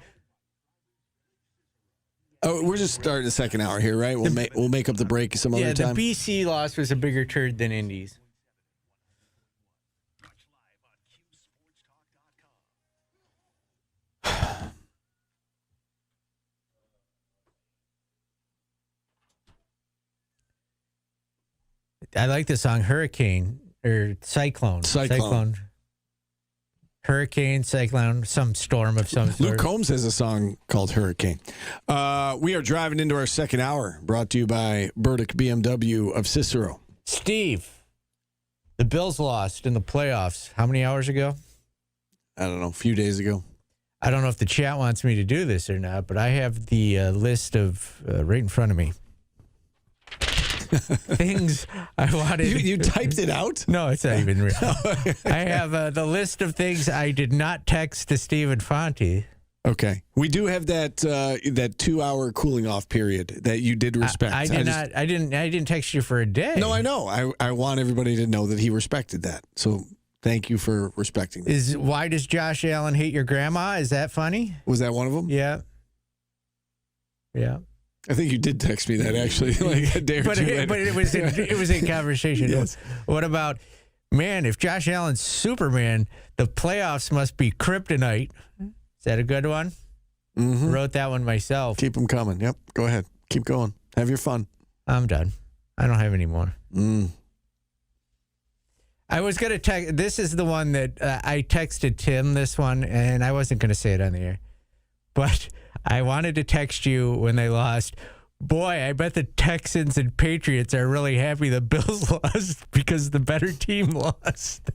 Oh, we're just starting the second hour here, right? We'll make up the break some other time. Yeah, the BC loss was a bigger turd than Indy's. I like the song Hurricane or Cyclone. Hurricane, cyclone, some storm of some sort. Luke Combs has a song called Hurricane. We are driving into our second hour, brought to you by Burdick BMW of Cicero. Steve, the Bills lost in the playoffs how many hours ago? I don't know, a few days ago. I don't know if the chat wants me to do this or not, but I have the list of right in front of me. Things I wanted. You typed it out? No, it's not even real. I have the list of things I did not text to Stephen Fonte. Okay, we do have that 2 hour cooling off period that you did respect. I didn't text you for a day. No, I know. I want everybody to know that he respected that. So thank you for respecting that. Why does Josh Allen hate your grandma? Is that funny? Was that one of them? Yeah. Yeah. I think you did text me that actually, like a day or two later. But it was in conversation. Yes. What about, man, if Josh Allen's Superman, the playoffs must be kryptonite. Is that a good one? Mm-hmm. Wrote that one myself. Keep them coming. Yep. Go ahead. Keep going. Have your fun. I'm done. I don't have any more. I was going to text. This is the one that I texted Tim, this one, and I wasn't going to say it on the air. But I wanted to text you when they lost. Boy, I bet the Texans and Patriots are really happy the Bills lost because the better team lost.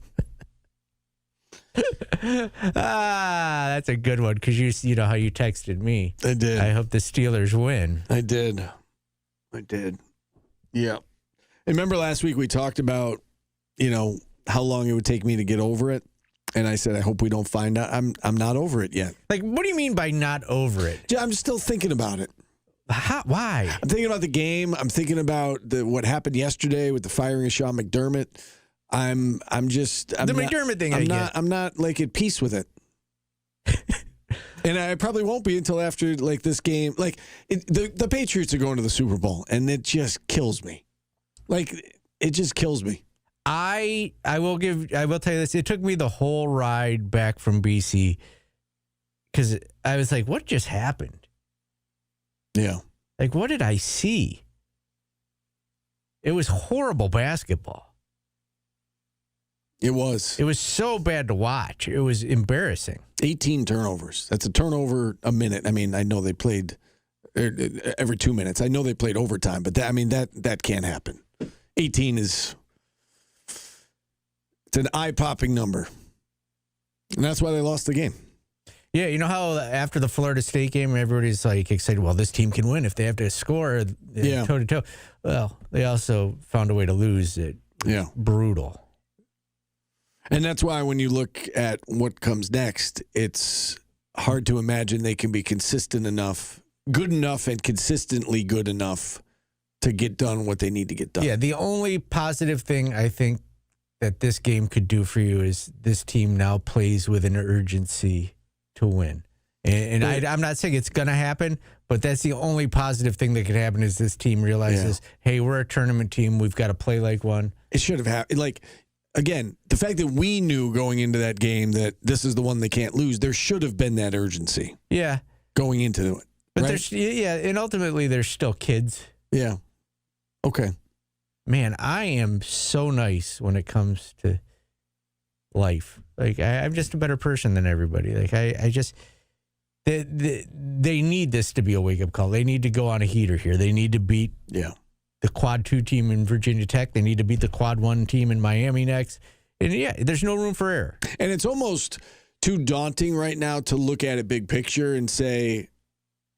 That's a good one because you know how you texted me. I did. I hope the Steelers win. I did. Yeah. Remember last week we talked about, how long it would take me to get over it? And I said, I hope we don't find out. I'm not over it yet. Like, what do you mean by not over it? I'm still thinking about it. Why? I'm thinking about the game. I'm thinking about what happened yesterday with the firing of Sean McDermott. I'm the McDermott thing. I'm not like at peace with it. And I probably won't be until after like this game. Like the Patriots are going to the Super Bowl, and it just kills me. Like it just kills me. I will tell you this. It took me the whole ride back from BC because I was like, what just happened? Yeah. Like, what did I see? It was horrible basketball. It was. It was so bad to watch. It was embarrassing. 18 turnovers. That's a turnover a minute. I mean, I know they played every 2 minutes. I know they played overtime, but that can't happen. 18 is... It's an eye-popping number. And that's why they lost the game. Yeah, you know how after the Florida State game, everybody's like excited, well, this team can win if they have to score toe-to-toe. Well, they also found a way to lose it. Yeah. Brutal. And that's why when you look at what comes next, it's hard to imagine they can be consistent enough, good enough and consistently good enough to get done what they need to get done. Yeah, the only positive thing I think that this game could do for you is this team now plays with an urgency to win. And I'm not saying it's going to happen, but that's the only positive thing that could happen is this team realizes, hey, we're a tournament team. We've got to play like one. It should have happened. Like, again, the fact that we knew going into that game that this is the one they can't lose, there should have been that urgency. Yeah. Going into it. But right? and ultimately they're still kids. Yeah. Okay. Man, I am so nice when it comes to life. Like, I'm just a better person than everybody. Like, I just, they need this to be a wake-up call. They need to go on a heater here. They need to beat the Quad 2 team in Virginia Tech. They need to beat the Quad 1 team in Miami next. And, there's no room for error. And it's almost too daunting right now to look at it big picture and say,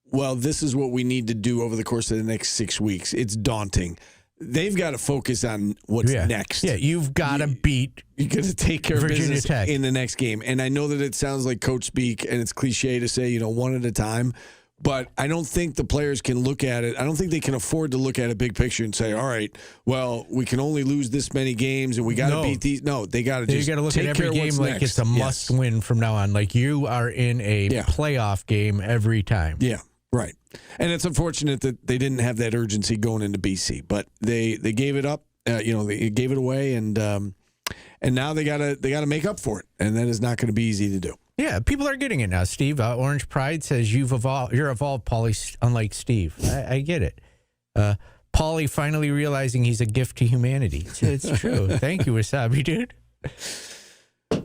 well, this is what we need to do over the course of the next 6 weeks. It's daunting. They've got to focus on what's next. Yeah, you've got to beat. You got to take care of Virginia business Tech in the next game. And I know that it sounds like coach speak, and it's cliche to say, one at a time. But I don't think the players can look at it. I don't think they can afford to look at a big picture and say, all right, well, we can only lose this many games, and we got to beat these. No, they got to just you got to look at every game like it's a must win from now on. Like you are in a playoff game every time. Yeah. Right. And it's unfortunate that they didn't have that urgency going into BC, but they gave it up. They gave it away, and now they gotta make up for it, and that is not going to be easy to do. Yeah, people are getting it now. Steve, Orange Pride says you're evolved, Paulie. Unlike Steve, I get it. Paulie finally realizing he's a gift to humanity. It's true. Thank you, Wasabi, dude.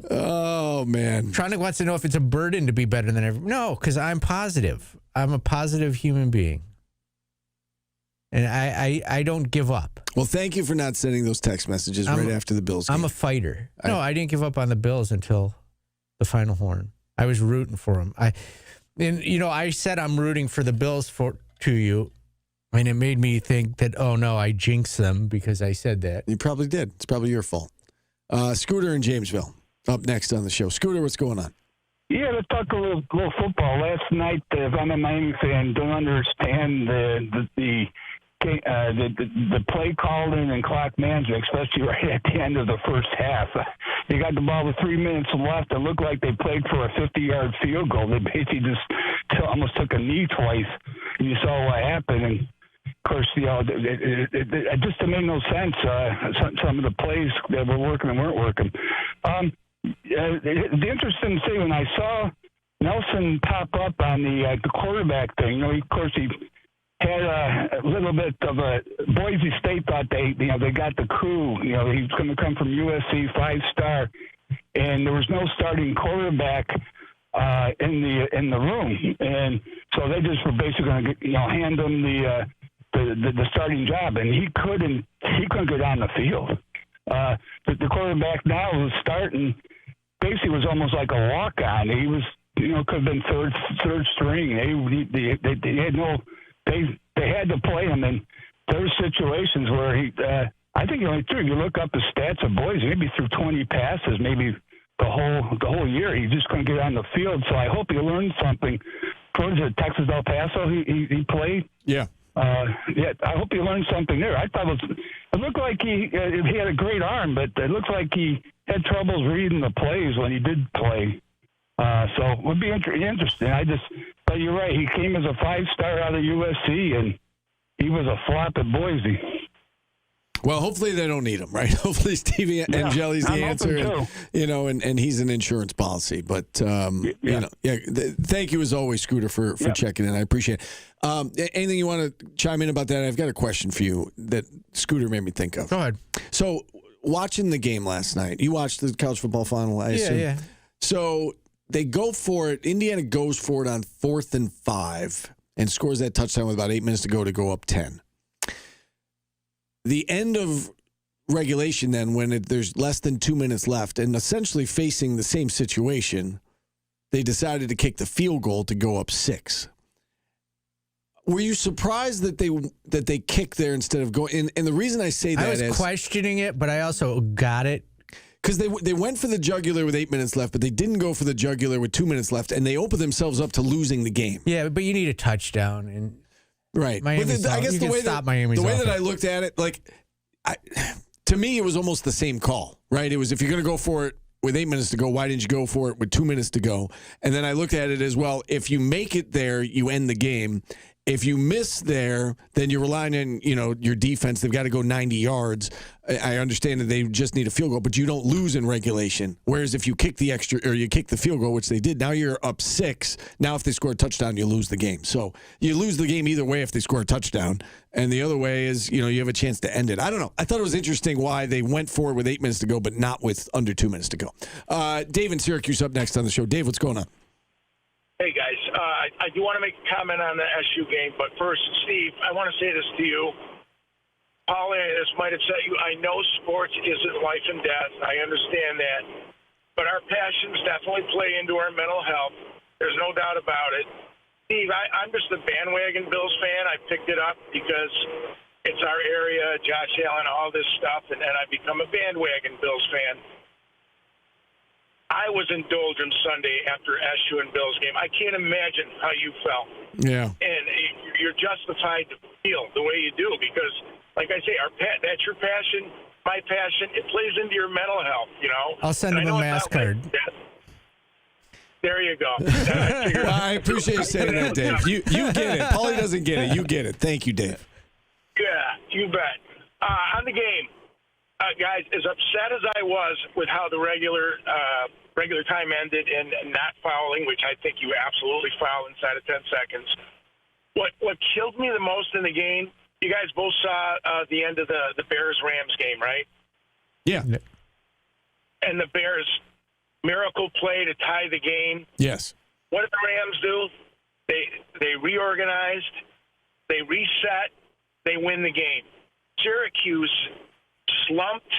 Oh man, Tronic wants to know if it's a burden to be better than everyone. No, because I'm positive. I'm a positive human being. And I don't give up. Well, thank you for not sending those text messages right after the Bills game. I'm a fighter. I didn't give up on the Bills until the final horn. I was rooting for them. I said I'm rooting for the Bills to you, and it made me think that, oh, no, I jinxed them because I said that. You probably did. It's probably your fault. Scooter in Jamesville, up next on the show. Scooter, what's going on? Yeah, let's talk a little football. Last night, if I'm a Miami fan, don't understand the play calling and clock management, especially right at the end of the first half. They got the ball with 3 minutes left. It looked like they played for a 50-yard field goal. They basically just almost took a knee twice, and you saw what happened. And of course, it just made no sense. Some of the plays that were working and weren't working. The interesting thing when I saw Nelson pop up on the quarterback thing, of course he had a little bit of a Boise State thought they got the coup. He's going to come from USC, 5-star, and there was no starting quarterback in the room, and so they just were basically going to hand him the starting job, and he couldn't go down the field. The quarterback now was starting. Basically, was almost like a walk-on. He was, could have been third string. They had to play him, and there were situations where I think he only threw. You look up the stats of Boise, maybe threw 20 passes, maybe the whole year. He just couldn't get on the field. So I hope he learned something. Towards Texas El Paso, he played. Yeah. Yeah, I hope he learned something there. I thought it looked like he had a great arm, but it looked like he had troubles reading the plays when he did play. So it would be interesting. But you're right. He came as a 5-star out of USC, and he was a flop at Boise. Well, hopefully they don't need him, right? Hopefully Stevie Angeli's the answer, and he's an insurance policy. But thank you as always, Scooter, for checking in. I appreciate it. Anything you want to chime in about that? I've got a question for you that Scooter made me think of. Go ahead. So, watching the game last night, you watched the college football final, I assume. Yeah. So they go for it. Indiana goes for it on 4th and 5 and scores that touchdown with about 8 minutes to go up 10. The end of regulation then, when there's less than 2 minutes left and essentially facing the same situation, they decided to kick the field goal to go up 6. Were you surprised that they kicked there instead of going? And the reason I say that is... I was questioning it, but I also got it. Because they went for the jugular with 8 minutes left, but they didn't go for the jugular with 2 minutes left, and they opened themselves up to losing the game. Yeah, but you need a touchdown. And right. I guess the way that I looked at it, to me, it was almost the same call, right? It was, if you're going to go for it with 8 minutes to go, why didn't you go for it with 2 minutes to go? And then I looked at it as, well, if you make it there, you end the game. If you miss there, then you're relying on, your defense. They've got to go 90 yards. I understand that they just need a field goal, but you don't lose in regulation. Whereas if you kick the extra, or you kick the field goal, which they did, now you're up 6. Now if they score a touchdown, you lose the game. So you lose the game either way if they score a touchdown. And the other way is, you have a chance to end it. I don't know. I thought it was interesting why they went for it with 8 minutes to go, but not with under 2 minutes to go. Dave in Syracuse up next on the show. Dave, what's going on? Hey, guys. I do want to make a comment on the SU game, but first, Steve, I want to say this to you. Paulie, this might upset you. I know sports isn't life and death. I understand that. But our passions definitely play into our mental health. There's no doubt about it. Steve, I'm just a bandwagon Bills fan. I picked it up because it's our area, Josh Allen, all this stuff, and then I become a bandwagon Bills fan. I was indulgent Sunday after SU and Bills game. I can't imagine how you felt. Yeah. And you're justified to feel the way you do because, like I say, that's your passion, my passion. It plays into your mental health, I'll send him a mass card. There you go. I appreciate you saying that, Dave. You get it. Paulie doesn't get it. You get it. Thank you, Dave. Yeah, you bet. On the game. Guys, as upset as I was with how the regular time ended and not fouling, which I think you absolutely foul inside of 10 seconds, what killed me the most in the game, you guys both saw the end of the Bears-Rams game, right? Yeah. And the Bears' miracle play to tie the game. Yes. What did the Rams do? They reorganized, they reset, they win the game. Syracuse slumped.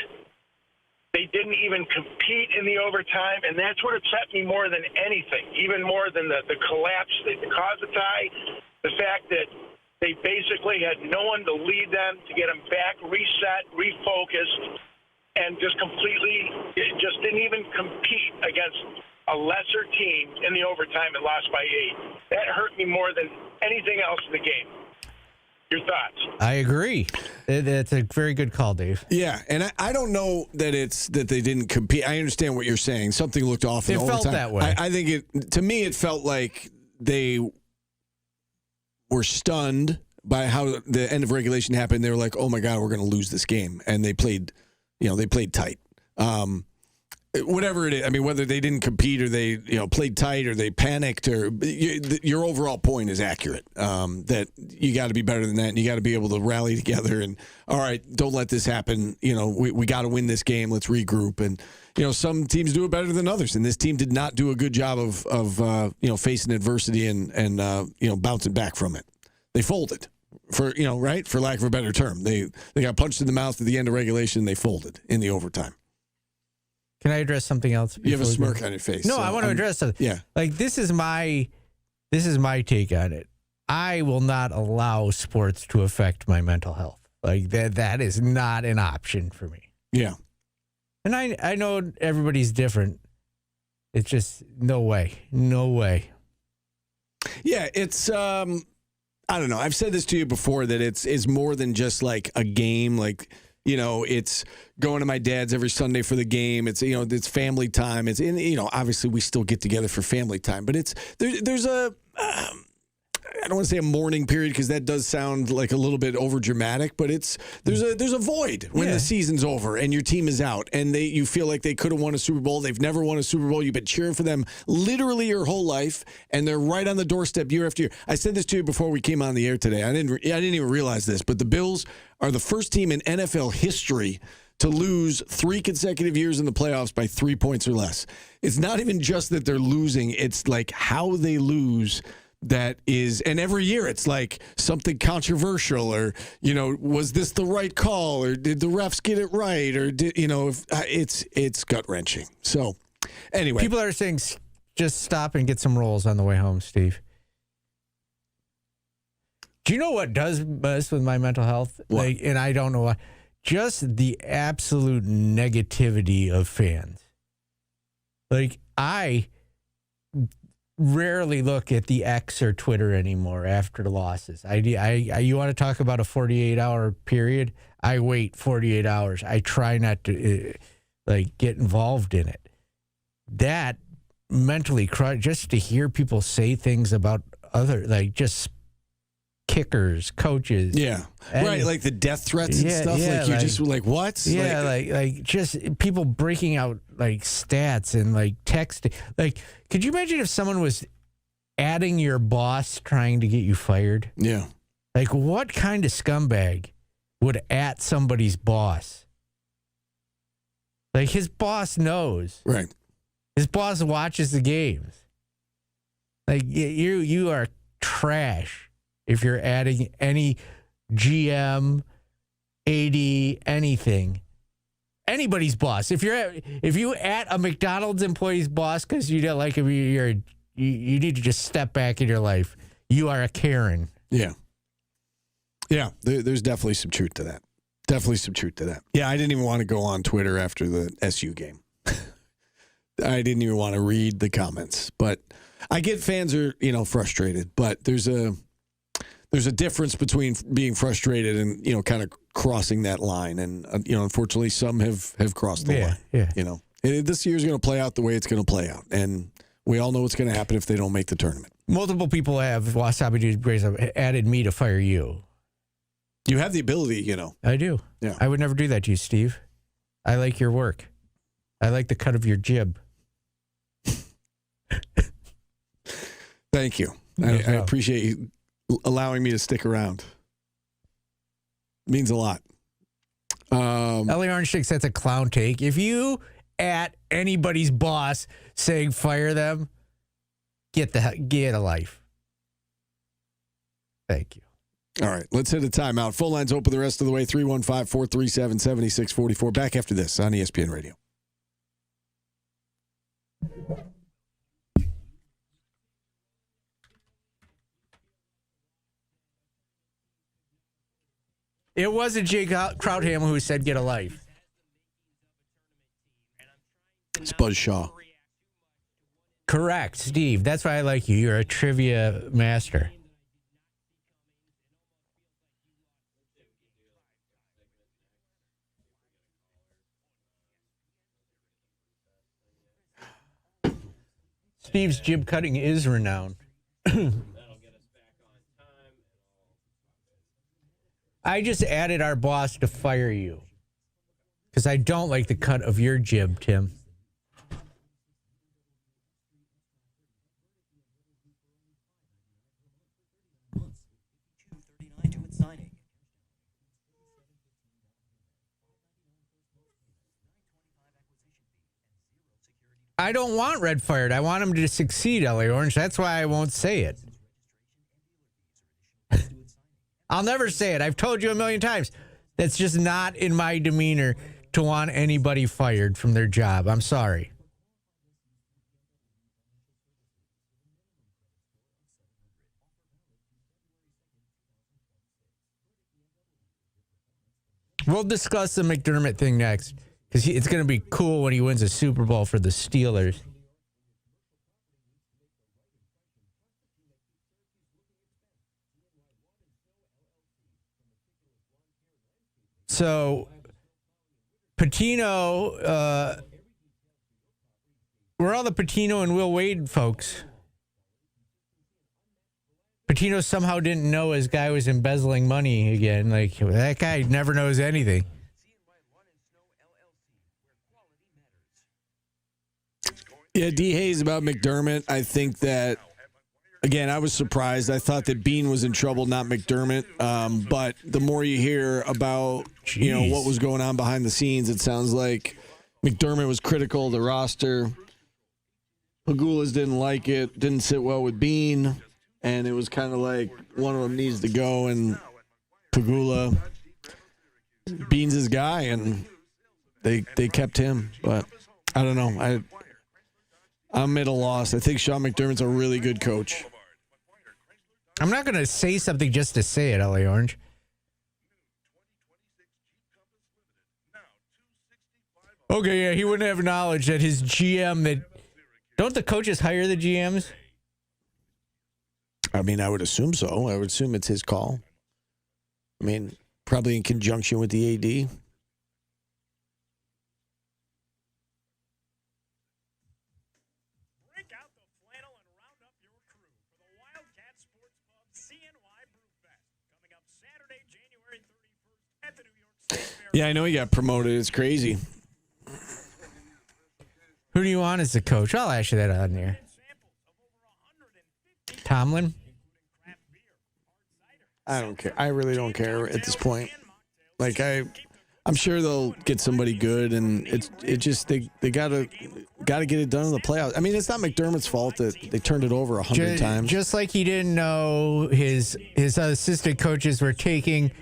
They didn't even compete in the overtime, and that's what upset me more than anything, even more than the collapse that caused the tie, the fact that they basically had no one to lead them, to get them back, reset, refocused, and just didn't even compete against a lesser team in the overtime and lost by 8. That hurt me more than anything else in the game. Your thoughts? I agree. That's a very good call, Dave. Yeah, and I don't know that it's that they didn't compete. I understand what you're saying. Something looked off in overtime. It felt that way. I think to me, it felt like they were stunned by how the end of regulation happened. They were like, "Oh my God, we're going to lose this game," and they played tight. Whatever it is, I mean, whether they didn't compete or they played tight or they panicked, or your overall point is accurate. That you got to be better than that, and you got to be able to rally together. And all right, don't let this happen. We got to win this game. Let's regroup. And some teams do it better than others, and this team did not do a good job of facing adversity and bouncing back from it. They folded for lack of a better term. They got punched in the mouth at the end of regulation. They folded in the overtime. Can I address something else? You have a smirk on your face. No, so I want to address something. Yeah. Like this is my take on it. I will not allow sports to affect my mental health. Like that is not an option for me. Yeah. And I know everybody's different. It's just no way. No way. Yeah, it's I don't know. I've said this to you before that it's more than just like a game. Like, it's going to my dad's every Sunday for the game. It's it's family time. It's obviously we still get together for family time, but there's a I don't want to say a mourning period because that does sound like a little bit over dramatic, but there's a void when the season's over and your team is out and you feel like they could have won a Super Bowl. They've never won a Super Bowl. You've been cheering for them literally your whole life, and they're right on the doorstep year after year. I said this to you before we came on the air today. I didn't even realize this, but the Bills are the first team in NFL history to lose 3 consecutive years in the playoffs by 3 points or less. It's not even just that they're losing; it's like how they lose. That is, and every year it's like something controversial, or was this the right call, or did the refs get it right, or did it's gut wrenching. So, anyway, people are saying just stop and get some rolls on the way home, Steve. Do you know what does mess with my mental health? What? And I don't know why. Just the absolute negativity of fans. Like I rarely look at the X or Twitter anymore after the losses. You want to talk about a 48-hour period? I wait 48 hours. I try not to get involved in it. That mentally, just to hear people say things about other, just kickers, coaches. Yeah. Right, like the death threats and stuff. Yeah, you're just like, what? Yeah, like just people breaking out stats and texting. Could you imagine if someone was adding your boss trying to get you fired? Yeah. What kind of scumbag would at somebody's boss? His boss knows. Right. His boss watches the games. You are trash if you're adding any GM, AD, anything. Anybody's boss. If you at a McDonald's employee's boss because you don't like him, you need to just step back in your life. You are a Karen. Yeah. Yeah, there's definitely some truth to that. Definitely some truth to that. Yeah, I didn't even want to go on Twitter after the SU game. I didn't even want to read the comments. But I get fans are, frustrated. But there's a difference between being frustrated and, kind of crossing that line. And, unfortunately, some have crossed the line. Yeah. This year's going to play out the way it's going to play out. And we all know what's going to happen if they don't make the tournament. Multiple people have, Wasabi Dude Grace, added me to fire you. You have the ability, I do. Yeah. I would never do that to you, Steve. I like your work. I like the cut of your jib. Thank you. I appreciate you allowing me to stick around. It means a lot. Ellie Orange thinks that's a clown take. If you at anybody's boss saying fire them, get a life. Thank you. All right, let's hit a timeout. Phone lines open the rest of the way, 315-437-7644. Back after this on ESPN Radio. It wasn't Jake Krauthammer who said get a life. It's Buzz Shaw. Correct, Steve. That's why I like you. You're a trivia master. Steve's jib cutting is renowned. I just added our boss to fire you because I don't like the cut of your jib, Tim. I don't want Red fired. I want him to succeed, Ellie Orange. That's why I won't say it. I'll never say it. I've told you a million times. That's just not in my demeanor to want anybody fired from their job. I'm sorry. We'll discuss the McDermott thing next because it's going to be cool when he wins a Super Bowl for the Steelers. So, Patino, we're all the Patino and Will Wade folks. Patino somehow didn't know his guy was embezzling money again. Like, that guy never knows anything. Yeah, D. Hayes about McDermott. I think that, again, I was surprised. I thought that Bean was in trouble, not McDermott. But the more you hear about, what was going on behind the scenes, it sounds like McDermott was critical of the roster. Pagulas didn't like it, didn't sit well with Bean. And it was kind of like one of them needs to go, and Pagula, Bean's his guy, and they kept him. But I don't know. I'm at a loss. I think Sean McDermott's a really good coach. I'm not going to say something just to say it, LA Orange. Okay, yeah, he wouldn't have knowledge that his GM that... Don't the coaches hire the GMs? I mean, I would assume so. I would assume it's his call. I mean, probably in conjunction with the AD. Break out the flannel and round up your crew for the Wildcat Sports Pub CNY Brew Fest coming up Saturday, January 31st at the New York State Fair. Yeah, I know he got promoted. It's crazy. Who do you want as the coach? I'll ask you that on there. Tomlin? I don't care. I really don't care at this point. Like I'm sure they'll get somebody good, and it just they gotta get it done in the playoffs. I mean, it's not McDermott's fault that they turned it over 100 times. Just like he didn't know his assistant coaches were taking.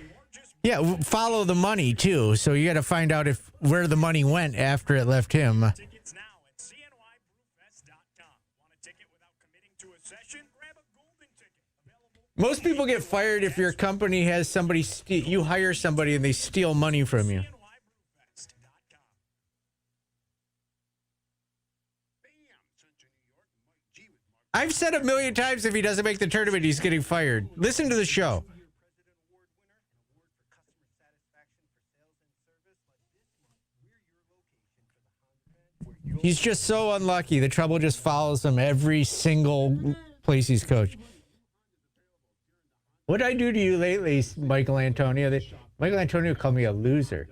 Yeah, follow the money too. So you got to find out where the money went after it left him. Tickets now at cnybrewfest.com. Want a ticket without committing to a session? Grab a golden ticket. Most people get fired if your company has somebody you hire somebody and they steal money from you. I've said a million times if he doesn't make the tournament, he's getting fired. Listen to the show. He's just so unlucky. The trouble just follows him every single place he's coached. What did I do to you lately, Michael Antonio? Michael Antonio called me a loser.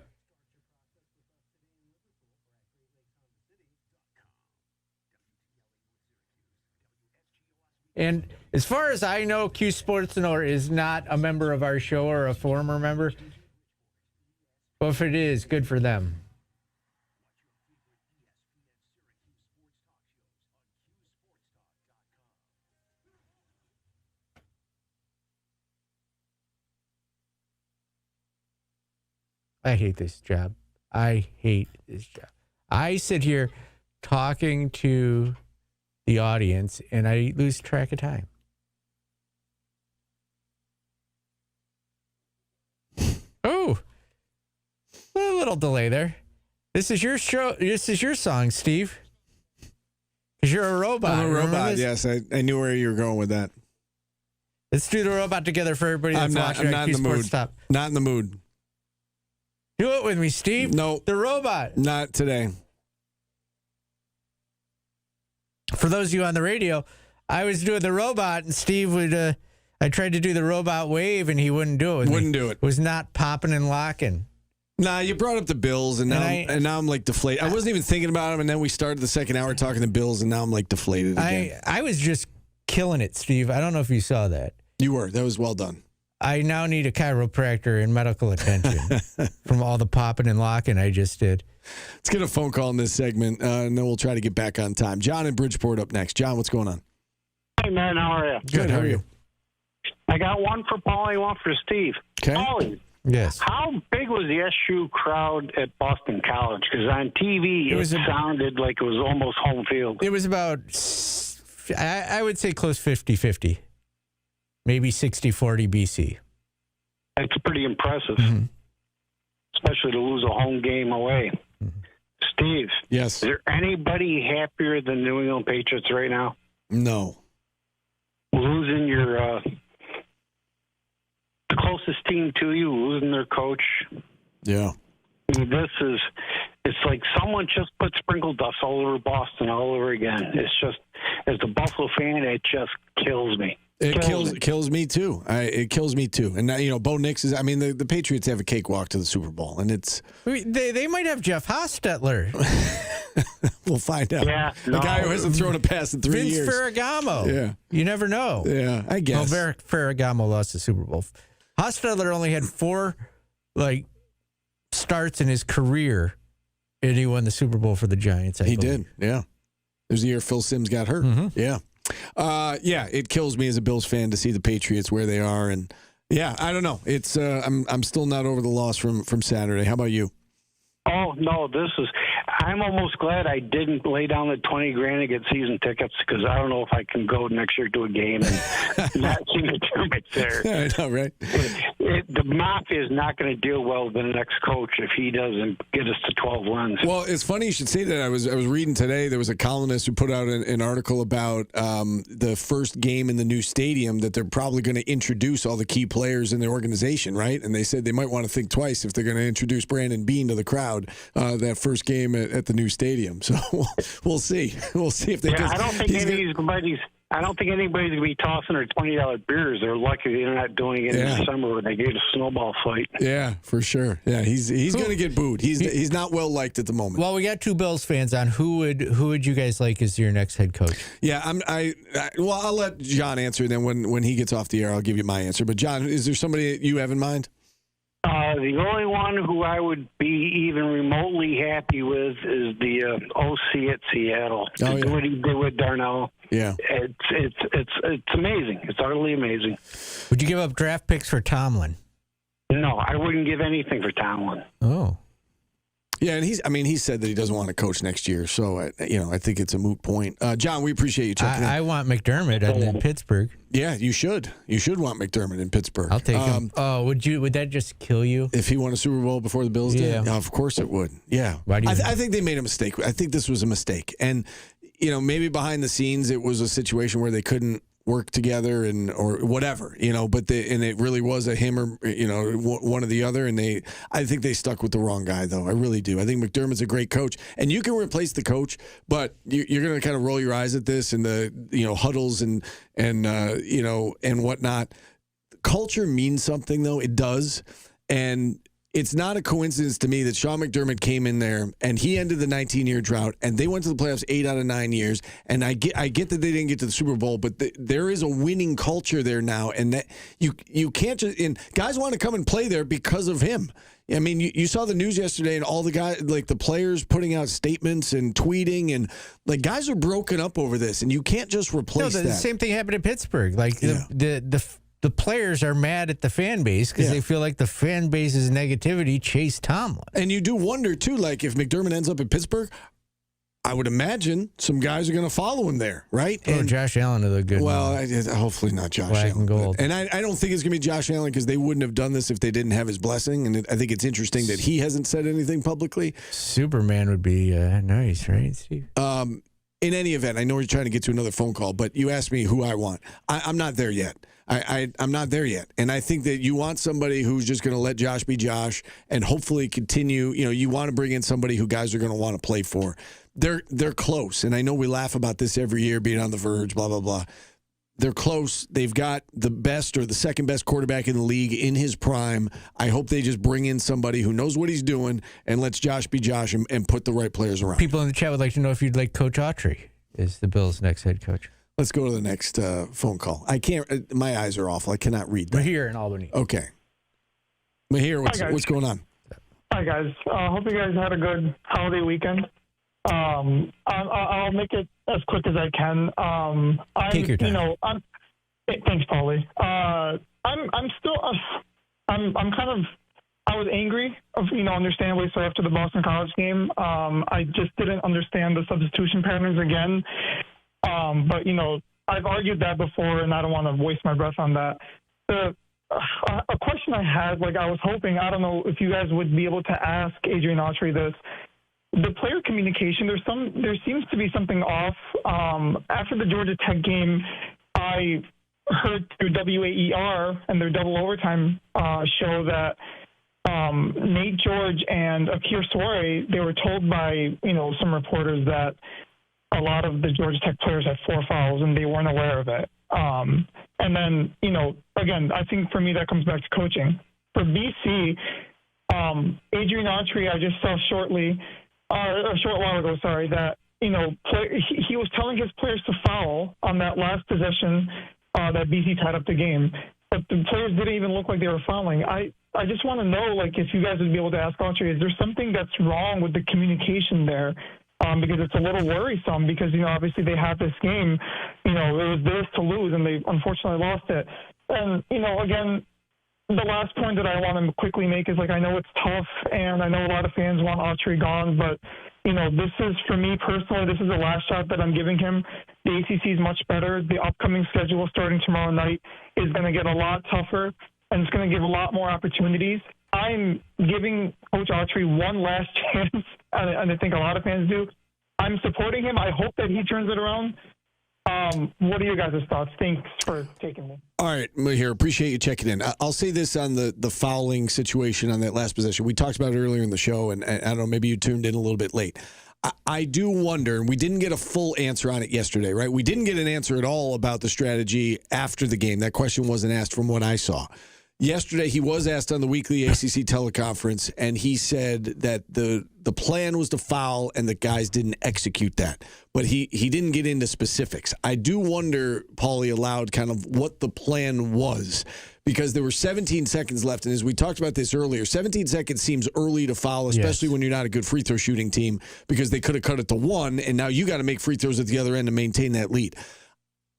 And as far as I know, Q Sports Nor is not a member of our show or a former member. But if it is, good for them. I hate this job. I hate this job. I sit here talking to the audience, and I lose track of time. Oh, a little delay there. This is your show. This is your song, Steve. Because you're a robot. I'm a robot, yes. I knew where you were going with that. Let's do the robot together for everybody that's watching. I'm not in the mood. Stop. Not in the mood. Do it with me, Steve. No. The robot. Not today. For those of you on the radio, I was doing the robot, and Steve would. I tried to do the robot wave, and he wouldn't do it. Wouldn't do it. Was not popping and locking. Nah, you brought up the Bills, and now I'm like deflated. I wasn't even thinking about them, and then we started the second hour talking the Bills, and now I'm like deflated again. I was just killing it, Steve. I don't know if you saw that. You were. That was well done. I now need a chiropractor and medical attention from all the popping and locking I just did. Let's get a phone call in this segment, and then we'll try to get back on time. John in Bridgeport up next. John, what's going on? Hey, man, how are you? Good. How are you? I got one for Paulie, one for Steve. Okay. Paulie, yes. How big was the SU crowd at Boston College? Because on TV, it sounded like it was almost home field. It was about, I would say close 50-50. Maybe 60-40 BC. That's pretty impressive. Mm-hmm. especially to lose a home game away. Steve. Yes. Is there anybody happier than New England Patriots right now? No. Losing your the closest team to you, losing their coach. Yeah. I mean, it's like someone just put sprinkle dust all over Boston all over again. It's just, as a Buffalo fan, it just kills me. It kills me too. It kills me too. And now, Bo Nix is. I mean, the Patriots have a cakewalk to the Super Bowl, and it's. They might have Jeff Hostetler. We'll find out. Yeah, the guy who hasn't thrown a pass in 3 years. Vince Ferragamo. Yeah, you never know. Yeah, I guess. Well, Ferragamo lost the Super Bowl. Hostetler only had 4 starts in his career, and he won the Super Bowl for the Giants. He did. Yeah, there's the year Phil Simms got hurt. Mm-hmm. Yeah. It kills me as a Bills fan to see the Patriots where they are, and I don't know. It's I'm still not over the loss from Saturday. How about you? Oh no, I'm almost glad I didn't lay down the $20,000 to get season tickets, because I don't know if I can go next year to a game and not see McDermott there. I know, right? The Mafia is not going to deal well with the next coach if he doesn't get us to 12 wins. Well, it's funny you should say that. I was reading today. There was a columnist who put out an article about the first game in the new stadium that they're probably going to introduce all the key players in the organization, right? And they said they might want to think twice if they're going to introduce Brandon Beane to the crowd that first game at the new stadium. So we'll see. We'll see if they. I don't think anybody's going to be tossing their $20 beers. They're lucky they're not doing it in December when they get a snowball fight. Yeah, for sure. Yeah, he's going to get booed. He's not well liked at the moment. Well, we got 2 Bills fans on. Who would you guys like as your next head coach? Yeah, I'll let John answer. Then when he gets off the air, I'll give you my answer. But John, is there somebody that you have in mind? The only one who I would be even remotely happy with is the OC at Seattle. What he did with Darnell. Yeah, it's amazing. It's utterly amazing. Would you give up draft picks for Tomlin? No, I wouldn't give anything for Tomlin. Oh. Yeah, and he said that he doesn't want to coach next year, so I think it's a moot point. John, we appreciate you checking in. I want McDermott in Pittsburgh. Yeah, you should. You should want McDermott in Pittsburgh. I'll take him. Would that just kill you if he won a Super Bowl before the Bills did? Yeah, of course it would. Yeah. Why do you? I think they made a mistake. I think this was a mistake, and maybe behind the scenes it was a situation where they couldn't work together or whatever, but it really was a him or one or the other, and I think they stuck with the wrong guy, though. I really do. I think McDermott's a great coach, and you can replace the coach, but you're going to kind of roll your eyes at this and the huddles and whatnot. Culture means something, though. It does, and it's not a coincidence to me that Sean McDermott came in there and he ended the 19-year drought, and they went to the playoffs 8 out of 9 years. And I get that they didn't get to the Super Bowl, but there is a winning culture there now, and that you can't just. And guys want to come and play there because of him. I mean, you saw the news yesterday, and all the guys, like the players, putting out statements and tweeting, and guys are broken up over this, and you can't just replace that. The same thing happened in Pittsburgh. The players are mad at the fan base because they feel like the fan base's negativity chased Tomlin. And you do wonder, too, if McDermott ends up in Pittsburgh, I would imagine some guys are going to follow him there, right? And Josh Allen is a good one. Well, hopefully not Josh Black Allen. And gold. And I don't think it's going to be Josh Allen because they wouldn't have done this if they didn't have his blessing. And I think it's interesting that he hasn't said anything publicly. Superman would be nice, right, Steve? In any event, I know you're trying to get to another phone call, but you asked me who I want. I'm not there yet. I'm not there yet. And I think that you want somebody who's just going to let Josh be Josh and hopefully continue. You want to bring in somebody who guys are going to want to play for. They're close. And I know we laugh about this every year, being on the verge, blah, blah, blah. They're close. They've got the best or the second best quarterback in the league in his prime. I hope they just bring in somebody who knows what he's doing and lets Josh be Josh and put the right players around. People in the chat would like to know if you'd like Coach Autry as the Bills' next head coach. Let's go to the next phone call. I can't. My eyes are awful. I cannot read that. Mahir in Albany. Okay. Mahir, what's going on? Hi, guys. Hope you guys had a good holiday weekend. I'll make it as quick as I can. Take your time. Thanks, Paulie. I'm still. I'm kind of. I was angry, understandably so, after the Boston College game. I just didn't understand the substitution patterns again. But I've argued that before, and I don't want to waste my breath on that. a question I had, like I was hoping, I don't know if you guys would be able to ask Adrian Autry this. The player communication, there seems to be something off. After the Georgia Tech game, I heard through WAER and their double overtime show that Nate George and Akir Soare, they were told by, some reporters that a lot of the Georgia Tech players had 4 fouls and they weren't aware of it. And then, again, I think for me that comes back to coaching. For BC, Adrian Autry, I just saw a short while ago, that, he was telling his players to foul on that last possession that BC tied up the game. But the players didn't even look like they were fouling. I just want to know, if you guys would be able to ask Autry, is there something that's wrong with the communication there? Because it's a little worrisome because, obviously they had this game, it was theirs to lose and they unfortunately lost it. And, again, the last point that I want to quickly make is, I know it's tough and I know a lot of fans want Autry gone, but, this is, for me personally, this is the last shot that I'm giving him. The ACC is much better. The upcoming schedule starting tomorrow night is going to get a lot tougher and it's going to give a lot more opportunities. I'm giving Coach Autry one last chance, and I think a lot of fans do. I'm supporting him. I hope that he turns it around. What are your guys' thoughts? Thanks for taking me. All right, here, appreciate you checking in. I'll say this on the fouling situation on that last possession. We talked about it earlier in the show, and I don't know, maybe you tuned in a little bit late. I do wonder, and we didn't get a full answer on it yesterday, right? We didn't get an answer at all about the strategy after the game. That question wasn't asked from what I saw. Yesterday, he was asked on the weekly ACC teleconference, and he said that the plan was to foul and the guys didn't execute that. But he didn't get into specifics. I do wonder, Paulie, aloud, kind of what the plan was, because there were 17 seconds left. And as we talked about this earlier, 17 seconds seems early to foul, especially when you're not a good free throw shooting team, because they could have cut it to 1, and now you got to make free throws at the other end to maintain that lead.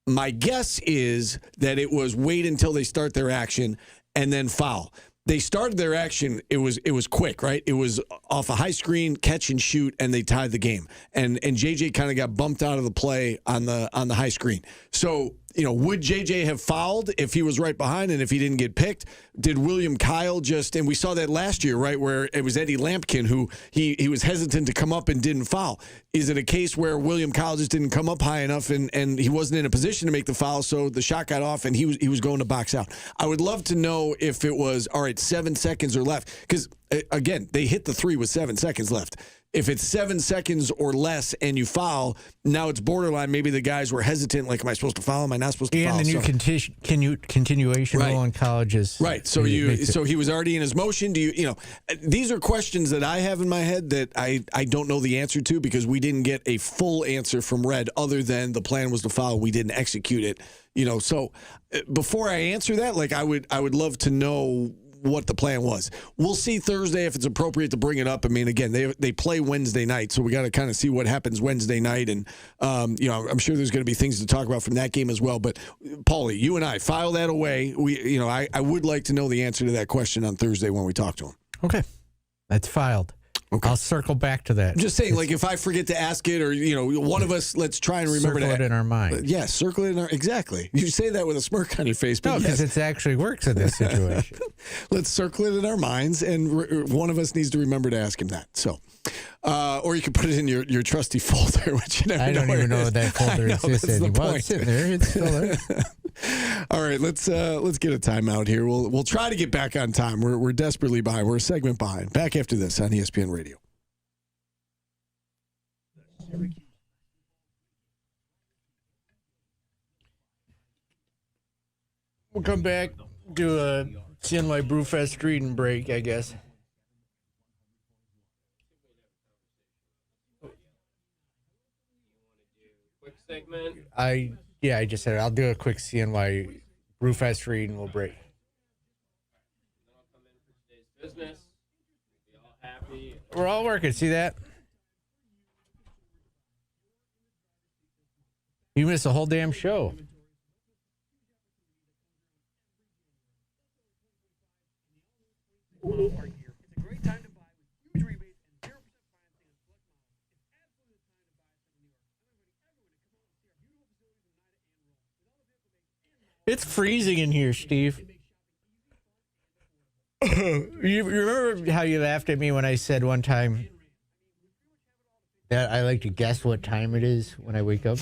My guess is that it was wait until they start their action and then foul. They started their action. It was quick, right? It was off a high screen, catch and shoot, and they tied the game. And JJ kind of got bumped out of the play on the high screen. So, would JJ have fouled if he was right behind and if he didn't get picked? Did William Kyle and we saw that last year, right, where it was Eddie Lampkin who he was hesitant to come up and didn't foul. Is it a case where William Kyle just didn't come up high enough and he wasn't in a position to make the foul, so the shot got off and he was going to box out? I would love to know if it was, all right, 7 seconds or left, because, again, they hit the 3 with 7 seconds left. If it's 7 seconds or less and you foul, now it's borderline. Maybe the guys were hesitant, like, am I supposed to foul? Am I not supposed to foul? And the new continuation rule in colleges. Right. So he was already in his motion. These are questions that I have in my head that I don't know the answer to, because we didn't get a full answer from Red other than the plan was to foul. We didn't execute it. So before I answer that, I would love to know what the plan was. We'll see Thursday if it's appropriate to bring it up. I mean, again, they play Wednesday night, so we got to kind of see what happens Wednesday night, and I'm sure there's going to be things to talk about from that game as well. But Paulie, you and I file that away. I would like to know the answer to that question on Thursday when we talk to him. Okay, that's filed. Okay. I'll circle back to that. I'm just saying, if I forget to ask it, or one of us, let's try and remember circle it in our mind. Yes, circle it in exactly. You say that with a smirk on your face, but no, because it actually works in this situation. Let's circle it in our minds, and one of us needs to remember to ask him that. So, or you can put it in your trusty folder, which you never I don't even know what that folder exists anymore. It's sitting there. It's still there. All right, let's get a timeout here. We'll try to get back on time. We're desperately behind. We're a segment behind. Back after this on ESPN Radio. We'll come back, do a CNY Brewfest reading break, I guess. Quick segment. I just said it. I'll do a quick CNY Brewfest read and we'll break. Then I'll come in for today's business. We'll be all happy. We're all working. See that? You missed a whole damn show. It's freezing in here, Steve. You remember how you laughed at me when I said one time that I like to guess what time it is when I wake up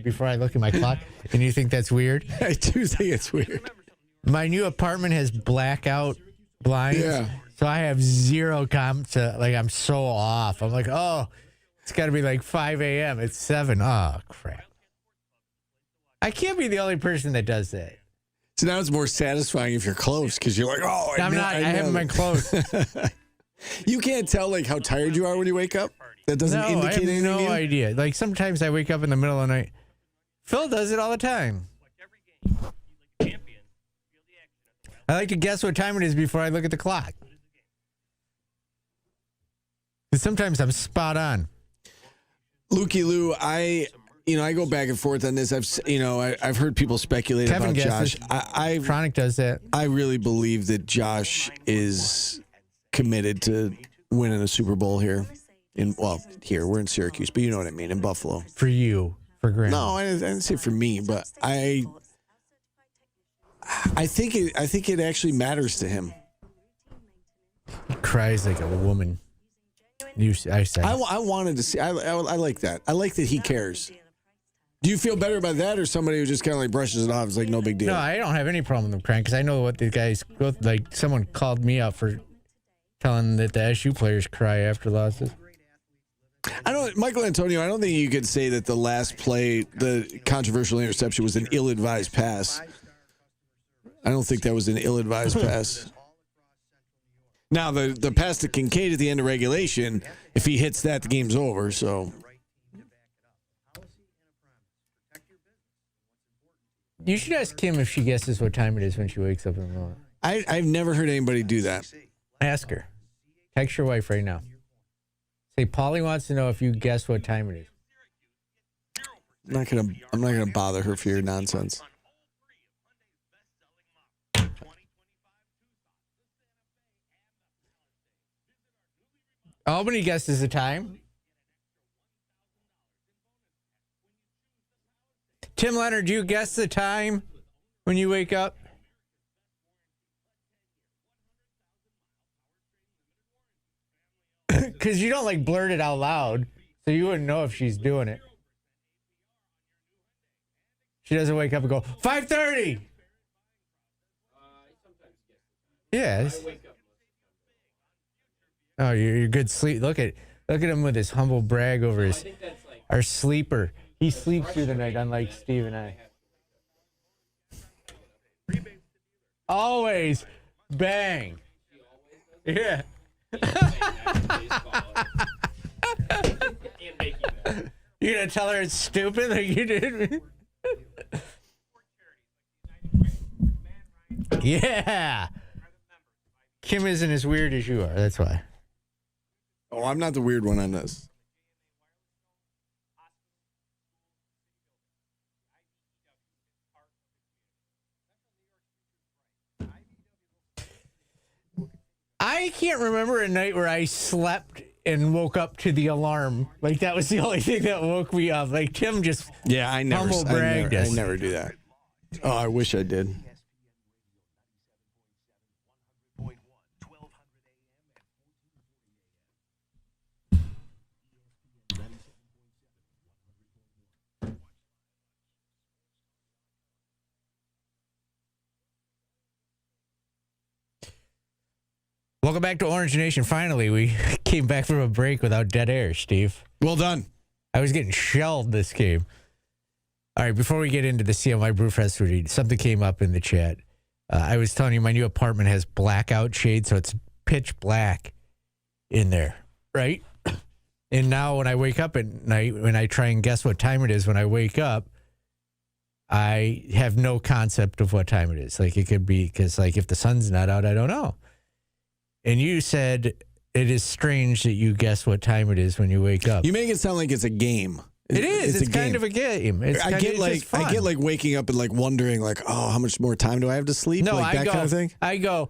before I look at my clock? And you think that's weird? I do think it's weird. My new apartment has blackout blinds. Yeah. So I have zero I'm so off. I'm like, oh, it's got to be like 5 a.m. It's 7. Oh, crap. I can't be the only person that does that. So now it's more satisfying if you're close because you're like, oh, I haven't been close. You can't tell like how tired you are when you wake up? That doesn't indicate anything No to you? idea. Like sometimes I wake up in the middle of the night. Phil does it all the time. I like to guess what time it is before I look at the clock. Because sometimes I'm spot on. Lukey Lou, I go back and forth on this. I've heard people speculate Kevin about guesses. Josh. Chronic does that. I really believe that Josh is committed to winning a Super Bowl here. Here we're in Syracuse, but you know what I mean, in Buffalo. For you, for Graham. No, I didn't say for me, but I think it actually matters to him. He cries like a woman. I said. I wanted to see. I like that. I like that he cares. Do you feel better about that, or somebody who just kind of like brushes it off? It's like no big deal. No, I don't have any problem with them crying because I know what the guys go. Like someone called me out for telling that the SU players cry after losses. Michael Antonio, I don't think you could say that the last play, the controversial interception, was an ill-advised pass. I don't think that was an ill-advised pass. Now, the pass to Kincaid at the end of regulation, if he hits that, the game's over. So, you should ask Kim if she guesses what time it is when she wakes up in the morning. I've never heard anybody do that. Ask her. Text your wife right now. Say, Paulie wants to know if you guess what time it is. I'm not gonna bother her for your nonsense. Albany guesses the time. Tim Leonard, do you guess the time when you wake up? Because you don't like blurt it out loud, so you wouldn't know if she's doing it. She doesn't wake up and go, 5:30. Yes. Oh, you're good sleep. Look at him with his humble brag over our sleeper. He sleeps through the night, unlike Steve and I. Always bang. Yeah. You're gonna tell her it's stupid like you did? Yeah. Kim isn't as weird as you are. That's why. Oh, I'm not the weird one on this. I can't remember a night where I slept and woke up to the alarm. Like that was the only thing that woke me up. Like Tim just I never do that. Oh, I wish I did. Welcome back to Orange Nation. Finally, we came back from a break without dead air, Steve. Well done. I was getting shelled this game. All right, before we get into the CMI Brewfest routine, something came up in the chat. I was telling you my new apartment has blackout shades, so it's pitch black in there, right? And now when I wake up at night, when I try and guess what time it is when I wake up, I have no concept of what time it is. Like it could be, because like if the sun's not out, I don't know. And you said it is strange that you guess what time it is when you wake up. You make it sound like it's a game. It is. It's kind of a game. I get like waking up and like wondering like, oh, how much more time do I have to sleep? No, like that kind of thing. I go,